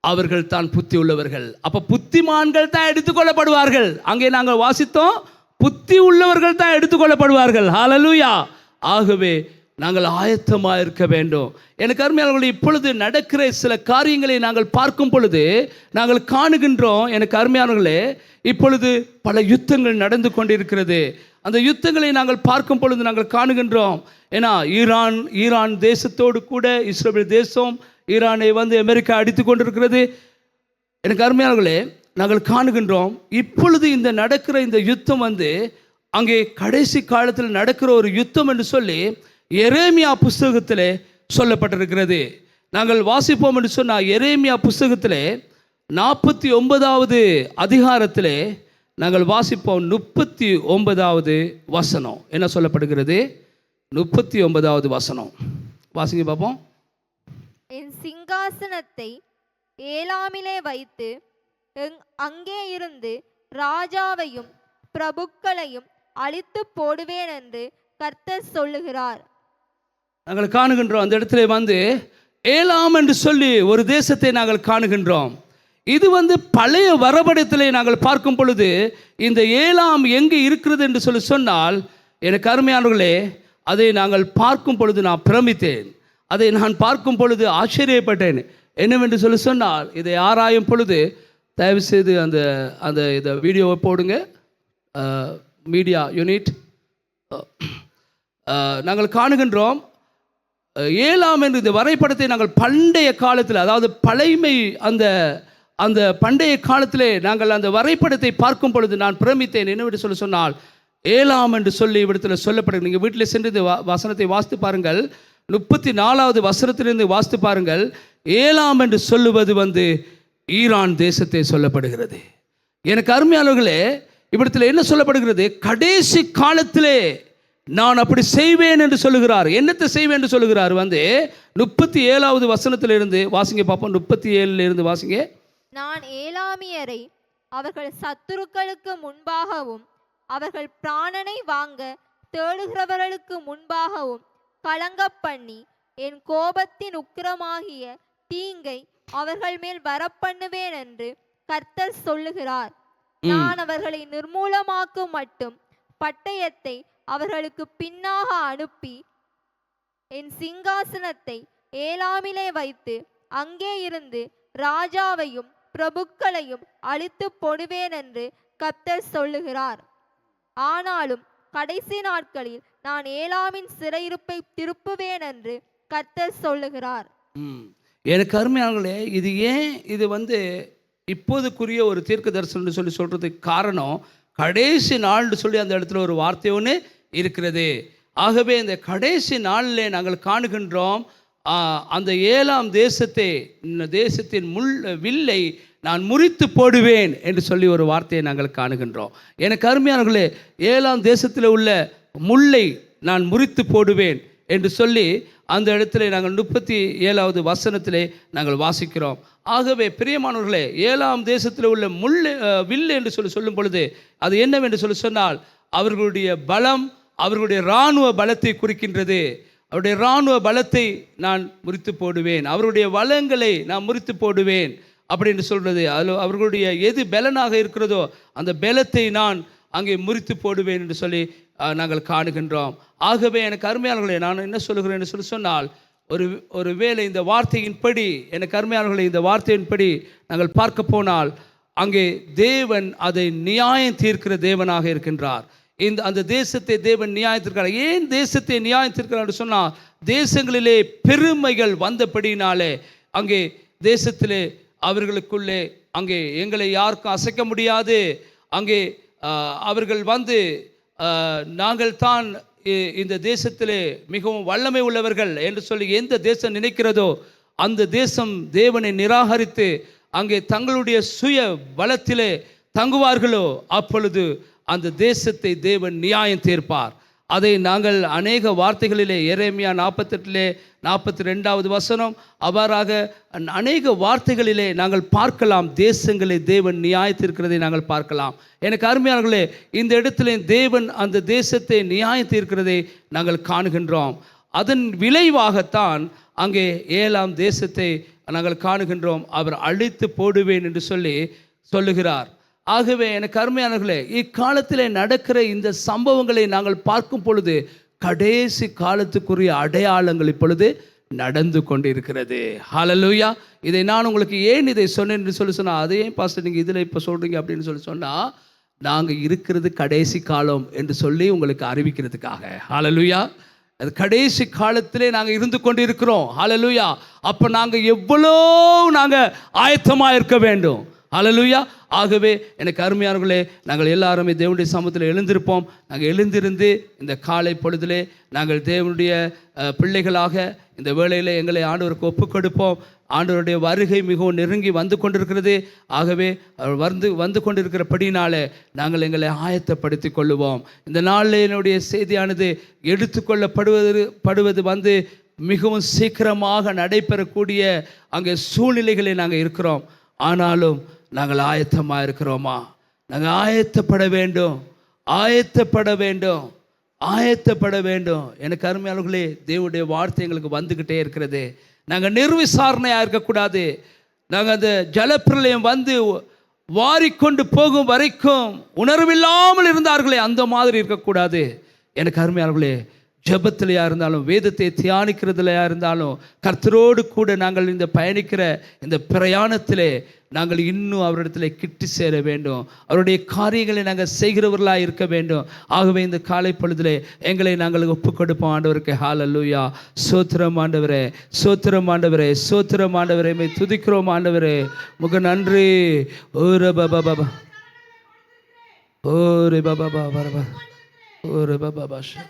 அவர்கள் தான் புத்தி உள்ளவர்கள். அப்ப புத்திமான்கள் தான் எடுத்துக்கொள்ளப்படுவார்கள். அங்கே நாங்கள் வாசித்தோம், புத்தி உள்ளவர்கள் தான் எடுத்துக்கொள்ளப்படுவார்கள். ஹல்லேலூயா. ஆகவே நாங்கள் ஆயத்தமாக இருக்க வேண்டும். எனக்கு அருமையானவர்களே, இப்பொழுது நடக்கிற சில காரியங்களை நாங்கள் பார்க்கும் பொழுது நாங்கள் காணுகின்றோம். எனக்கு அருமையானவர்களே, இப்பொழுது பல யுத்தங்கள் நடந்து கொண்டிருக்கிறது. அந்த யுத்தங்களை நாங்கள் பார்க்கும் பொழுது நாங்கள் காணுகின்றோம். ஏன்னா ஈரான் தேசத்தோடு கூட இஸ்ரேல் தேசம் ஈரானை வந்து அமெரிக்கா அடித்து கொண்டிருக்கிறது. எனக்கு அருமையானவர்களே, நாங்கள் காணுகின்றோம் இப்பொழுது இந்த நடக்கிற இந்த யுத்தம் வந்து அங்கே கடைசி காலத்தில் நடக்கிற ஒரு யுத்தம் என்று சொல்லி எரேமியா புஸ்தகத்திலே சொல்லப்பட்டிருக்கிறது. நாங்கள் வாசிப்போம் என்று சொன்னால் எரேமியா புஸ்தகத்திலே 49வது அதிகாரத்திலே நாங்கள் வாசிப்போம். 39வது வசனம் என்ன சொல்லப்படுகிறது? 39வது வசனம் வாசிங்க பார்ப்போம். என் சிங்காசனத்தை ஏலாமிலே வைத்து அங்கே இருந்து ராஜாவையும் பிரபுக்களையும் அழித்து போடுவேன் என்று கர்த்தர் சொல்லுகிறார். நாங்கள் காணுகின்றோம் அந்த இடத்துல வந்து ஏலாம் என்று சொல்லி ஒரு தேசத்தை நாங்கள் காணுகின்றோம். இது பழைய வரபடத்திலே நாங்கள் பார்க்கும் பொழுது இந்த ஏலாம் எங்கே இருக்கிறது என்று சொன்னால், எனக்கு அருமையானவர்களே, அதை நாங்கள் பார்க்கும் பொழுது நான் பிரமித்தேன். அதை நான் பார்க்கும் பொழுது ஆச்சரியப்பட்டேன். என்னவென்று சொன்னால், இதை ஆராயும் பொழுது தயவுசெய்து அந்த அந்த இதை வீடியோவை போடுங்க, மீடியா யூனிட். நாங்கள் காணுகின்றோம் ஏலாம் என்று இந்த வரைபடத்தை நாங்கள் பண்டைய காலத்தில், அதாவது பழைமை அந்த அந்த பண்டைய காலத்திலே நாங்கள் அந்த வரைபடத்தை பார்க்கும் பொழுது நான் பிரமித்தேன். என்னவென்று சொன்னால், ஏலாம் என்று சொல்லி இவ்விடத்தில் சொல்லப்படுகிறது. நீங்கள் வீட்டில் சென்று இந்த வசனத்தை வாசித்து பாருங்கள். 34வது வசனத்திலிருந்து வாசித்து பாருங்கள். ஏலாம் என்று சொல்லுவது ஈரான் தேசத்தை சொல்லப்படுகிறது. எனக்கு அருமையானவர்களே, இவ்விடத்தில் என்ன சொல்லப்படுகிறது? கடைசி காலத்திலே நான் அப்படி செய்வேன் என்று சொல்லுகிறார். என்னத்தை செய்வேன் என்று சொல்லுகிறார்? 37வது வசனத்திலிருந்து வாசிங்க பார்ப்போம். 37லிருந்து வாசிங்க. நான் ஏலாமியரை அவர்கள் சத்துருக்களுக்கு முன்பாகவும் அவர்கள் பிராணனை வாங்க தேடுகிறவர்களுக்கு முன்பாகவும் கலங்க பண்ணி என் கோபத்தின் உக்கிரமாகிய தீங்கை அவர்கள் மேல் வரப்பண்ணுவேன் என்று கர்த்தர் சொல்லுகிறார். நான் அவர்களை நிர்மூலமாக்கும் மட்டும் பட்டயத்தை அவர்களுக்கு பின்னாக அனுப்பி என் சிங்காசனத்தை ஏலாமிலே வைத்து அங்கே இருந்து ராஜாவையும் பிரபுக்களையும் அழித்து போடுவேன் என்று கர்த்தர் சொல்லுகிறார். ஆனாலும் கடைசி நாட்களில் நான் ஏலாமின் சிறையிருப்பை திருப்புவேன் என்று கர்த்தர் சொல்லுகிறார். எனக்கு அருமையானவர்களே, இது ஏன் இது இப்போதுக்குரிய ஒரு தீர்க்க தரிசனம் சொல்லி சொல்றதுக்கு காரணம், கடைசி நாள்னு சொல்லி அந்த இடத்துல ஒரு வார்த்தை ஒன்று இருக்கிறது. ஆகவே இந்த கடைசி நாளிலே நாங்கள் காணுகின்றோம், அந்த ஏலாம் தேசத்தின் வில்லை நான் முறித்து போடுவேன் என்று சொல்லி ஒரு வார்த்தையை நாங்கள் காணுகின்றோம். எனக்கு அருமையானவர்களே, ஏலாம் தேசத்தில் உள்ள முல்லை நான் முறித்து போடுவேன் என்று சொல்லி அந்த இடத்துல நாங்கள் 37வது வசனத்திலே நாங்கள் வாசிக்கிறோம். ஆகவே பிரியமானவர்களே, ஏலாம் தேசத்தில் உள்ள வில்லு என்று சொல்லும் பொழுது அது என்னவென்று சொன்னால், அவர்களுடைய பலம், அவர்களுடைய இராணுவ பலத்தை குறிக்கின்றது. அவருடைய இராணுவ பலத்தை நான் முறித்து போடுவேன், அவருடைய வளங்களை நான் முறித்து போடுவேன் அப்படின்னு சொல்கிறது. அதில் அவர்களுடைய எது பலனாக இருக்கிறதோ அந்த பலத்தை நான் அங்கே முறித்து போடுவேன் என்று சொல்லி நாங்கள் காணுகின்றோம். ஆகவே எனக்கு அருமையானவர்களே, நான் என்ன சொல்லுகிறேன் என்று சொன்னால், ஒரு வேளை இந்த வார்த்தையின்படி, எனக்கு அருமையானவர்களே, இந்த வார்த்தையின்படி நாங்கள் பார்க்க போனால் அங்கே தேவன் அதை நியாயம் தீர்க்கிற தேவனாக இருக்கின்றார். அந்த தேசத்தை தேவன் நியாயத்திற்காக, ஏன் தேசத்தை நியாயத்திற்காக என்று சொன்னால், தேசங்களிலே பெருமைகள் வந்தபடினாலே அங்கே தேசத்திலே அவர்களுக்குள்ளே அங்கே எங்களை யாருக்கும் அசைக்க முடியாது, அங்கே அவர்கள் நாங்கள் தான் இந்த தேசத்திலே மிகவும் வல்லமை உள்ளவர்கள் என்று சொல்லி எந்த தேசம் நினைக்கிறதோ அந்த தேசம் தேவனை நிராகரித்து அங்கே தங்களுடைய சுய பலத்திலே தங்குவார்களோ அப்பொழுது அந்த தேசத்தை தேவன் நியாயம் தீர்ப்பார். அதை நாங்கள் அநேக வார்த்தைகளிலே, எரேமியா 48 42வது வசனம், அவ்வாறாக அநேக வார்த்தைகளிலே நாங்கள் பார்க்கலாம். தேசங்களை தேவன் நியாயத்திருக்கிறதை நாங்கள் பார்க்கலாம். எனக்கு அருமையானவர்களே, இந்த இடத்துல தேவன் அந்த தேசத்தை நியாயத்திருக்கிறதை நாங்கள் காணுகின்றோம். அதன் விளைவாகத்தான் அங்கே ஏலாம் தேசத்தை நாங்கள் காணுகின்றோம். அவர் அழித்து போடுவேன் என்று சொல்லுகிறார். ஆகவே எனக்கு அருமையானவர்களே, இக்காலத்திலே நடக்கிற இந்த சம்பவங்களை நாங்கள் பார்க்கும் பொழுது கடைசி காலத்துக்குரிய அடையாளங்கள் இப்பொழுது நடந்து கொண்டிருக்கிறது. ஹல்லேலூயா. இதை நான் உங்களுக்கு ஏன் இதை சொன்னேன் என்று சொன்னால், அதை ஏன் பாஸ்டர் நீங்கள் இதில் இப்போ சொல்கிறீங்க அப்படின்னு சொன்னால், நாங்கள் இருக்கிறது கடைசி காலம் என்று சொல்லி உங்களுக்கு அறிவிக்கிறதுக்காக. ஹல்லேலூயா. அது கடைசி காலத்திலே நாங்கள் இருந்து கொண்டு இருக்கிறோம். ஹல்லேலூயா. அப்போ நாங்கள் எவ்வளோ ஆயத்தமாக இருக்க வேண்டும். ஹல்லேலூயா. ஆகவே எனக்கு அருமையானவர்களே, நாங்கள் எல்லாருமே தேவனுடைய சமூகத்தில் எழுந்திருப்போம். நாங்கள் எழுந்திருந்து இந்த காலை பொழுதிலே நாங்கள் தேவனுடைய பிள்ளைகளாக இந்த வேளையில் எங்களை ஆண்டவருக்கு ஒப்புக் கொடுப்போம். ஆண்டவருடைய வருகை மிகவும் நெருங்கி வந்து கொண்டிருக்கிறது. ஆகவே வந்து கொண்டிருக்கிறபடினாலே நாங்கள் எங்களை ஆயத்தப்படுத்தி கொள்ளுவோம். இந்த நாளில் என்னுடைய செய்தியானது எடுத்துக்கொள்ளப்படுவது மிகவும் சீக்கிரமாக நடைபெறக்கூடிய அங்கே சூழ்நிலைகளில் நாங்கள் இருக்கிறோம். ஆனாலும் நாங்கள் ஆயத்தமாக இருக்கிறோமா? நாங்கள் ஆயத்தப்பட வேண்டும். ஆயத்தப்பட வேண்டும். எனக்கு அருமையாளர்களே, தேவனுடைய வார்த்தை எங்களுக்கு வந்துக்கிட்டே இருக்கிறது. நாங்கள் நிர்விசாரணையாக இருக்கக்கூடாது. நாங்கள் அந்த ஜலப்பிரளயம் வந்து வாரிக்கொண்டு போகும் வரைக்கும் உணர்வில்லாமல் இருந்தார்களே, அந்த மாதிரி இருக்கக்கூடாது. எனக்கு அருமையாளர்களே, ஜெபத்திலையா இருந்தாலும், வேதத்தை தியானிக்கிறதுலையா இருந்தாலும், கர்த்தரோடு கூட நாங்கள் இந்த பயணிக்கிற இந்த பிரயாணத்திலே நாங்கள் இன்னும் அவரிடத்தில் கிட்டி சேர வேண்டும். அவருடைய காரியங்களை நாங்கள் செய்கிறவர்களாக இருக்க வேண்டும். ஆகவே இந்த காலை பொழுதிலே எங்களை நாங்கள் ஒப்புக் கொடுப்போம் ஆண்டவருக்கு. ஹல்லேலூயா. ஸ்தோத்திரம் ஆண்டவரே, ஸ்தோத்திரம் ஆண்டவரே, ஸ்தோத்திரம் ஆண்டவரே, மை துதிக்கிறோம் ஆண்டவரே, முக நன்றி. ஓரே பாபா பாபா, ஓரே பாபா பாபா, ஓரே பாபா பாஷா.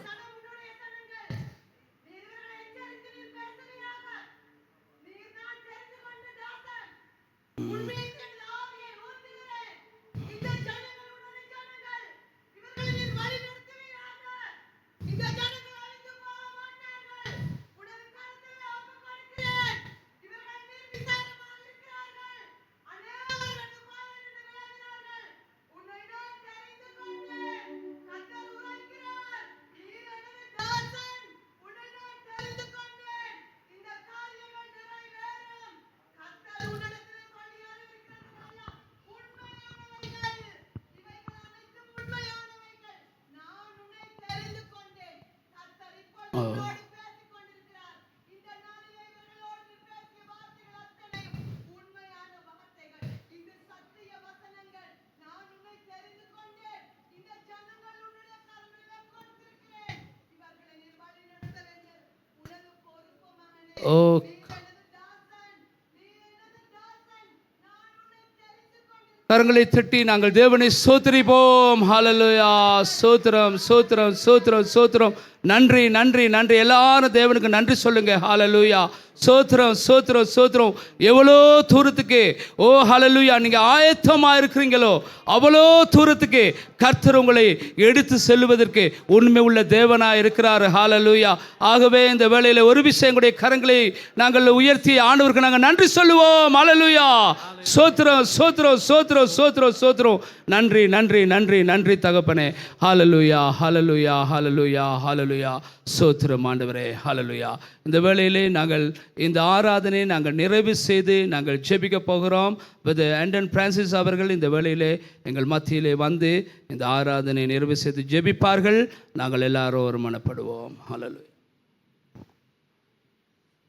ஓ, கரங்களை தட்டி நாங்கள் தேவனை ஸ்தோத்திரிப்போம். ஹல்லேலூயா. ஸ்தோத்திரம், ஸ்தோத்திரம், ஸ்தோத்திரம், ஸ்தோத்திரம். நன்றி, நன்றி, நன்றி. எல்லாரும் தேவனுக்கு நன்றி சொல்லுங்க. ஹல்லேலூயா. ஸ்தோத்திரம், ஸ்தோத்திரம், ஸ்தோத்திரம். எவ்வளோ தூரத்துக்கு, ஓ ஹல்லேலூயா, நீங்கள் ஆயத்தமாக இருக்கிறீங்களோ அவ்வளோ தூரத்துக்கு கர்த்தர் உங்களை எடுத்து செல்வதற்கு உண்மை உள்ள தேவனாக இருக்கிறார். ஹல்லேலூயா. ஆகவே இந்த வேளையில் ஒரு விஷயம், எங்களுடைய கரங்களை நாங்கள் உயர்த்தி ஆண்டவருக்கு நாங்கள் நன்றி சொல்லுவோம். ஹல்லேலூயா. ஸ்தோத்திரம், ஸ்தோத்திரம், ஸ்தோத்திரம், ஸ்தோத்திரம், ஸ்தோத்திரம். நன்றி, நன்றி, நன்றி, நன்றி தகப்பனே. ஹல்லேலூயா, ஹல்லேலூயா, ஹல்லேலூயா, ஹல்லேலூயா. ஸ்தோத்திரம் ஆண்டவரே. ஹல்லேலூயா. இந்த வேளையிலே நாங்கள் இந்த ஆராதனை நாங்கள் நிறைவு செய்து நாங்கள் ஜெபிக்க போகிறோம். ஆண்டன் பிரான்சிஸ் அவர்கள் இந்த வேளையிலே எங்கள் மத்தியிலே வந்து இந்த ஆராதனை நிறைவு செய்து ஜெபிப்பார்கள். நாங்கள் எல்லாரும் ஒரு மனப்படுவோம். ஹல்லேலூயா.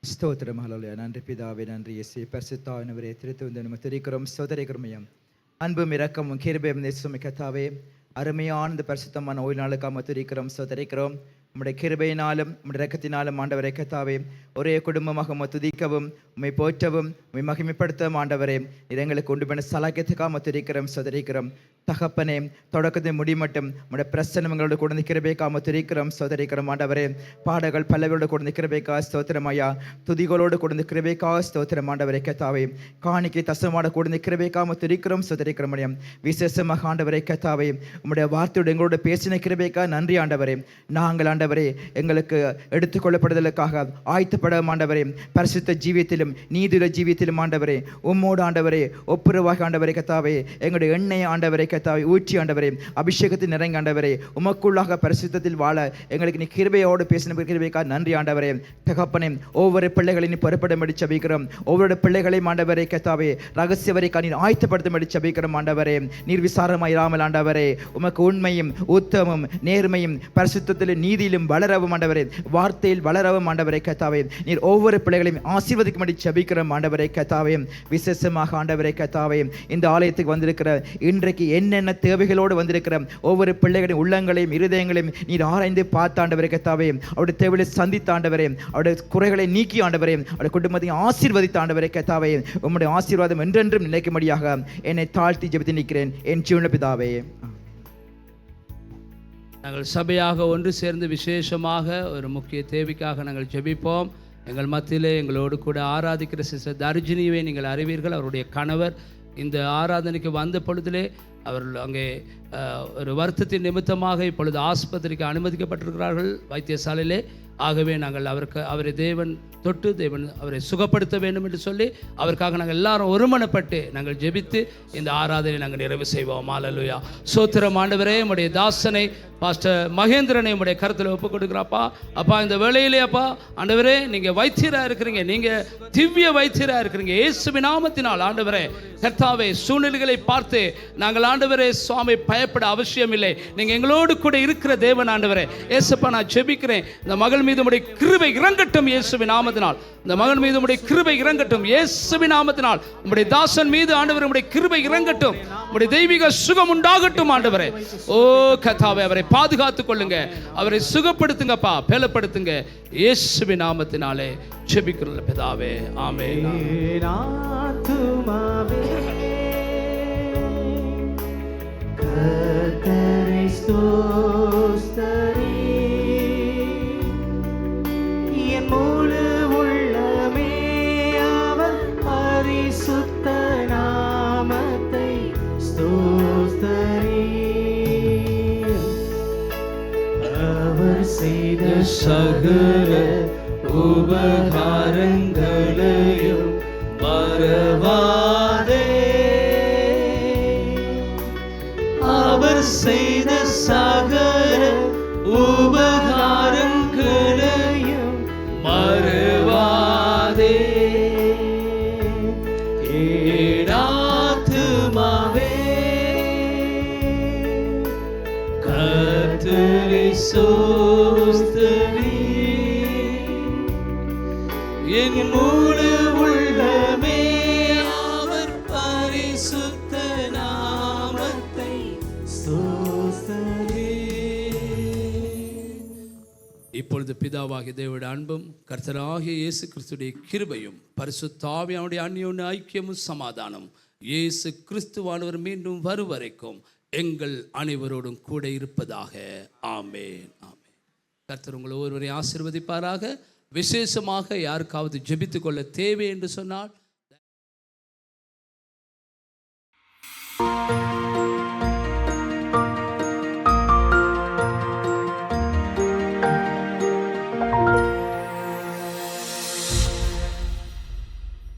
ஸ்தோத்திரம். ஹல்லேலூயா. நன்றி பிதாவே, நன்றி இயேசுவே, பரிசுத்த ஆவியானவரே, திருத்துவந்த நம்ம துதிக்கிறோம். ஸ்தோத்திரிக்கிறோம். அன்பும் இரக்கமும் கிருபையும் நேசமும் கர்த்தாவே, அருமையான இந்த பரிசுத்தமான ஓய்வு நாளுக்காக துதிக்கிறோம், ஸ்தோத்திரிக்கிறோம். உம்முடைய கிருபையினாலும் உம்முடைய இரக்கத்தினாலும் ஆண்டவரே கர்த்தாவே, ஒரே குடும்பமாக உம்மை துதிக்கவும் உம்மை போற்றவும் உம்மை மகிமைப்படுத்தவும் ஆண்டவரே நீர் எங்களுக்கு உண்டு பண்ண சலாக்கியத்துக்காக துதிக்கிறோம், ஸ்தோத்திரிக்கிறோம். தகப்பனே, தொடக்கத்தை முடிமட்டும் உம்முடைய பிரசன்னம் எங்களோட கூட நிற்கிறபேக்காக துதிக்கிறோம், ஸ்தோத்திரிக்கிறோம் ஆண்டவரே. பாடங்கள் பல்லவரோடு கூட நிற்கிறபேக்காக ஸ்தோத்திரம் ஐயா. துதிகளோடு கூட நிற்கிறபேக்காக ஸ்தோத்திரம் ஆண்டவரே கர்த்தாவே. காணிக்கை தசமாட கூட நிற்கிறபேக்காக துதிக்கிறோம், ஸ்தோத்திரிக்கிறோம் ஐயா. விசேஷமாக ஆண்டவரே கர்த்தாவே, உம்முடைய வார்த்தையோடு எங்களோட பேசி நிற்கிறபேக்காக நன்றி ஆண்டவரே. நாங்கள் ஆண்டவரே எங்களுக்கு எடுத்துக்கொள்ளப்படுதலுக்காக ஆயத்தப்பட ஆண்டவரே, பரிசுத்த ஜீவியத்திலும் நீதியுள்ள ஜீவியத்திலும் ஆண்டவரே உம்மோடு ஆண்டவரே ஒப்புரவாக ஆண்டவரே கர்த்தாவே, எங்களுடைய எண்ணெய் ஆண்டவரே கர்த்தாவே ஊற்றி ஆண்டவரே அபிஷேகத்தில் நிறைங்க ஆண்டவரே உமக்குள்ளாக பரிசுத்தத்தில் வாழ எங்களுக்கு நீ கிருபையோடு பேசின கிருபைக்காக நன்றி ஆண்டவரே. தகப்பனே, ஒவ்வொரு பிள்ளைகளையும் பொறுப்படும்படி ஜெபிக்கிறோம். ஒவ்வொரு பிள்ளைகளையும் ஆண்டவரே கர்த்தாவே ரகசிய வரைக்காக நீர் ஆயத்தப்படுத்தும்படி ஜெபிக்கிறோம் ஆண்டவரே. நீர் விசாரமாயிராமல் ஆண்டவரே உமக்கு உண்மையும் உத்தமும் நேர்மையும் பரிசுத்தத்தில் நீதியிலும் வளரவும் ஆண்டவரே, வார்த்தையில் வளரவும் ஆண்டவரே கர்த்தாவே, நீர் ஒவ்வொரு பிள்ளைகளையும் ஆசீர்வதிக்கும்படி ஜெபிக்கிறோம் ஆண்டவரே கர்த்தாவே. விசேஷமாக ஆண்டவரே கர்த்தாவே, இந்த ஆலயத்துக்கு வந்திருக்கிற இன்றைக்கு என்னென்ன தேவைகளோடு வந்திருக்கிற ஒவ்வொரு பிள்ளைகளின் உள்ளங்களையும் இருதயங்களையும் நீர் ஆராய்ந்து பார்த்த ஆண்டவரே கர்த்தாவே, அவருடைய தேவையை சந்தித்த ஆண்டவரே, அவருடைய குறைகளை நீக்கி ஆண்டவரே, அவருடைய குடும்பத்தையும் ஆசீர்வதித்த ஆண்டவரே கர்த்தாவே, உம்முடைய ஆசீர்வாதம் என்றென்றும் நிலைக்கும்படியாக என்னை தாழ்த்தி ஜெபித்து நிற்கிறேன் என் ஜீவனுள்ள பிதாவே. நாங்கள் சபையாக ஒன்று சேர்ந்து விசேஷமாக ஒரு முக்கிய தேவைக்காக நாங்கள் ஜெபிப்போம். எங்கள் மத்தியிலே எங்களோடு கூட ஆராதிக்கிற சிஸ்டர் தர்ஜினியை நீங்கள் அறிவீர்கள். அவருடைய கணவர் இந்த ஆராதனைக்கு வந்த பொழுதிலே அவர்கள் அங்கே ஒரு வருத்தத்தின் நிமித்தமாக இப்பொழுது ஆஸ்பத்திரிக்கு அனுமதிக்கப்பட்டிருக்கிறார்கள் வைத்தியசாலையிலே. ஆகவே நாங்கள் அவரை தேவன் தொட்டு தேவன் அவரை சுகப்படுத்த வேண்டும் என்று சொல்லி அவருக்காக நாங்கள் எல்லாரும் ஒருமனப்பட்டு நாங்கள் ஜெபித்து இந்த ஆராதனை நாங்கள் நிறைவு செய்வோம். ஹல்லேலூயா. ஸ்தோத்திரம் ஆண்டவரே. உம்முடைய தாசனை பாஸ்டர் மகேந்திரனை உம்முடைய கருத்தில் ஒப்புக் கொடுக்குறாப்பா. அப்பா இந்த வேளையிலே அப்பா ஆண்டவரே நீங்கள் வைத்தியராக இருக்கிறீங்க, நீங்கள் திவ்ய வைத்தியராக இருக்கிறீங்க. இயேசுவின் நாமத்தினால் ஆண்டவரே கர்த்தாவே சூழ்நிலைகளை பார்த்து நாங்கள் ஆண்டவரே சுவாமி பயப்பட அவசியம் இல்லை. நீங்கள் எங்களோடு கூட இருக்கிற தேவன் ஆண்டவரே. இயேசுப்பா நான் ஜெபிக்கிறேன், இந்த மகள் மீது உம்முடைய கிருபை இறங்கட்டும் இயேசுவின் நாமத்தினால். இந்த மகன் மீது உம்முடைய கிருபை இறங்கட்டும் இயேசுவின் நாமத்தினால். உம்முடைய தாசன் மீது ஆண்டவரே உம்முடைய கிருபை இறங்கட்டும். உம்முடைய தெய்வீக சுகம் உண்டாகட்டும் ஆண்டவரே. ஓ கர்த்தாவே அவரை பாதுகாத்துக் கொள்ளுங்க, அவரை சுகப்படுத்துங்கப்பா, பலப்படுத்துங்க இயேசுவின் நாமத்தினாலே ஜெபிக்கிறோம் பிதாவே. ஆமென். கர்த்தரை ஸ்தோத்திரி, என் முழு உள்ளமே அவர் பரிசுத்த நாமத்தை ஸ்தோத்திரி. அவர் செய்த சகல உபகாரங்களையும் மறவாதே. அவர் செய்த சகல உபகாரங்களையும் மறவாதே. ஆத்துமாவே கர்த்தரை ஸ்தோத்திரி, என் முழு உள்ளமே அவர் பரிசுத்த நாமத்தை ஸ்தோத்திரி. இப்பொழுது பிதாவாகிய தேவனுடைய அன்பும் கர்த்தராகிய இயேசு கிறிஸ்துடைய கிருபையும் பரிசுத்த ஆவியானுடைய அந்யோன்ய ஐக்கியமும் சமாதானம் இயேசு கிறிஸ்துவானவர் மீண்டும் வரும் வரைக்கும் எங்கள் அனைவரோடும் கூட இருப்பதாக. ஆமென். ஆமென். கர்த்தர் உங்கள் ஒருவரை ஆசீர்வதிப்பாராக. விசேஷமாக யாருக்காவது ஜெபித்துக் கொள்ள தேவை என்று சொன்னால்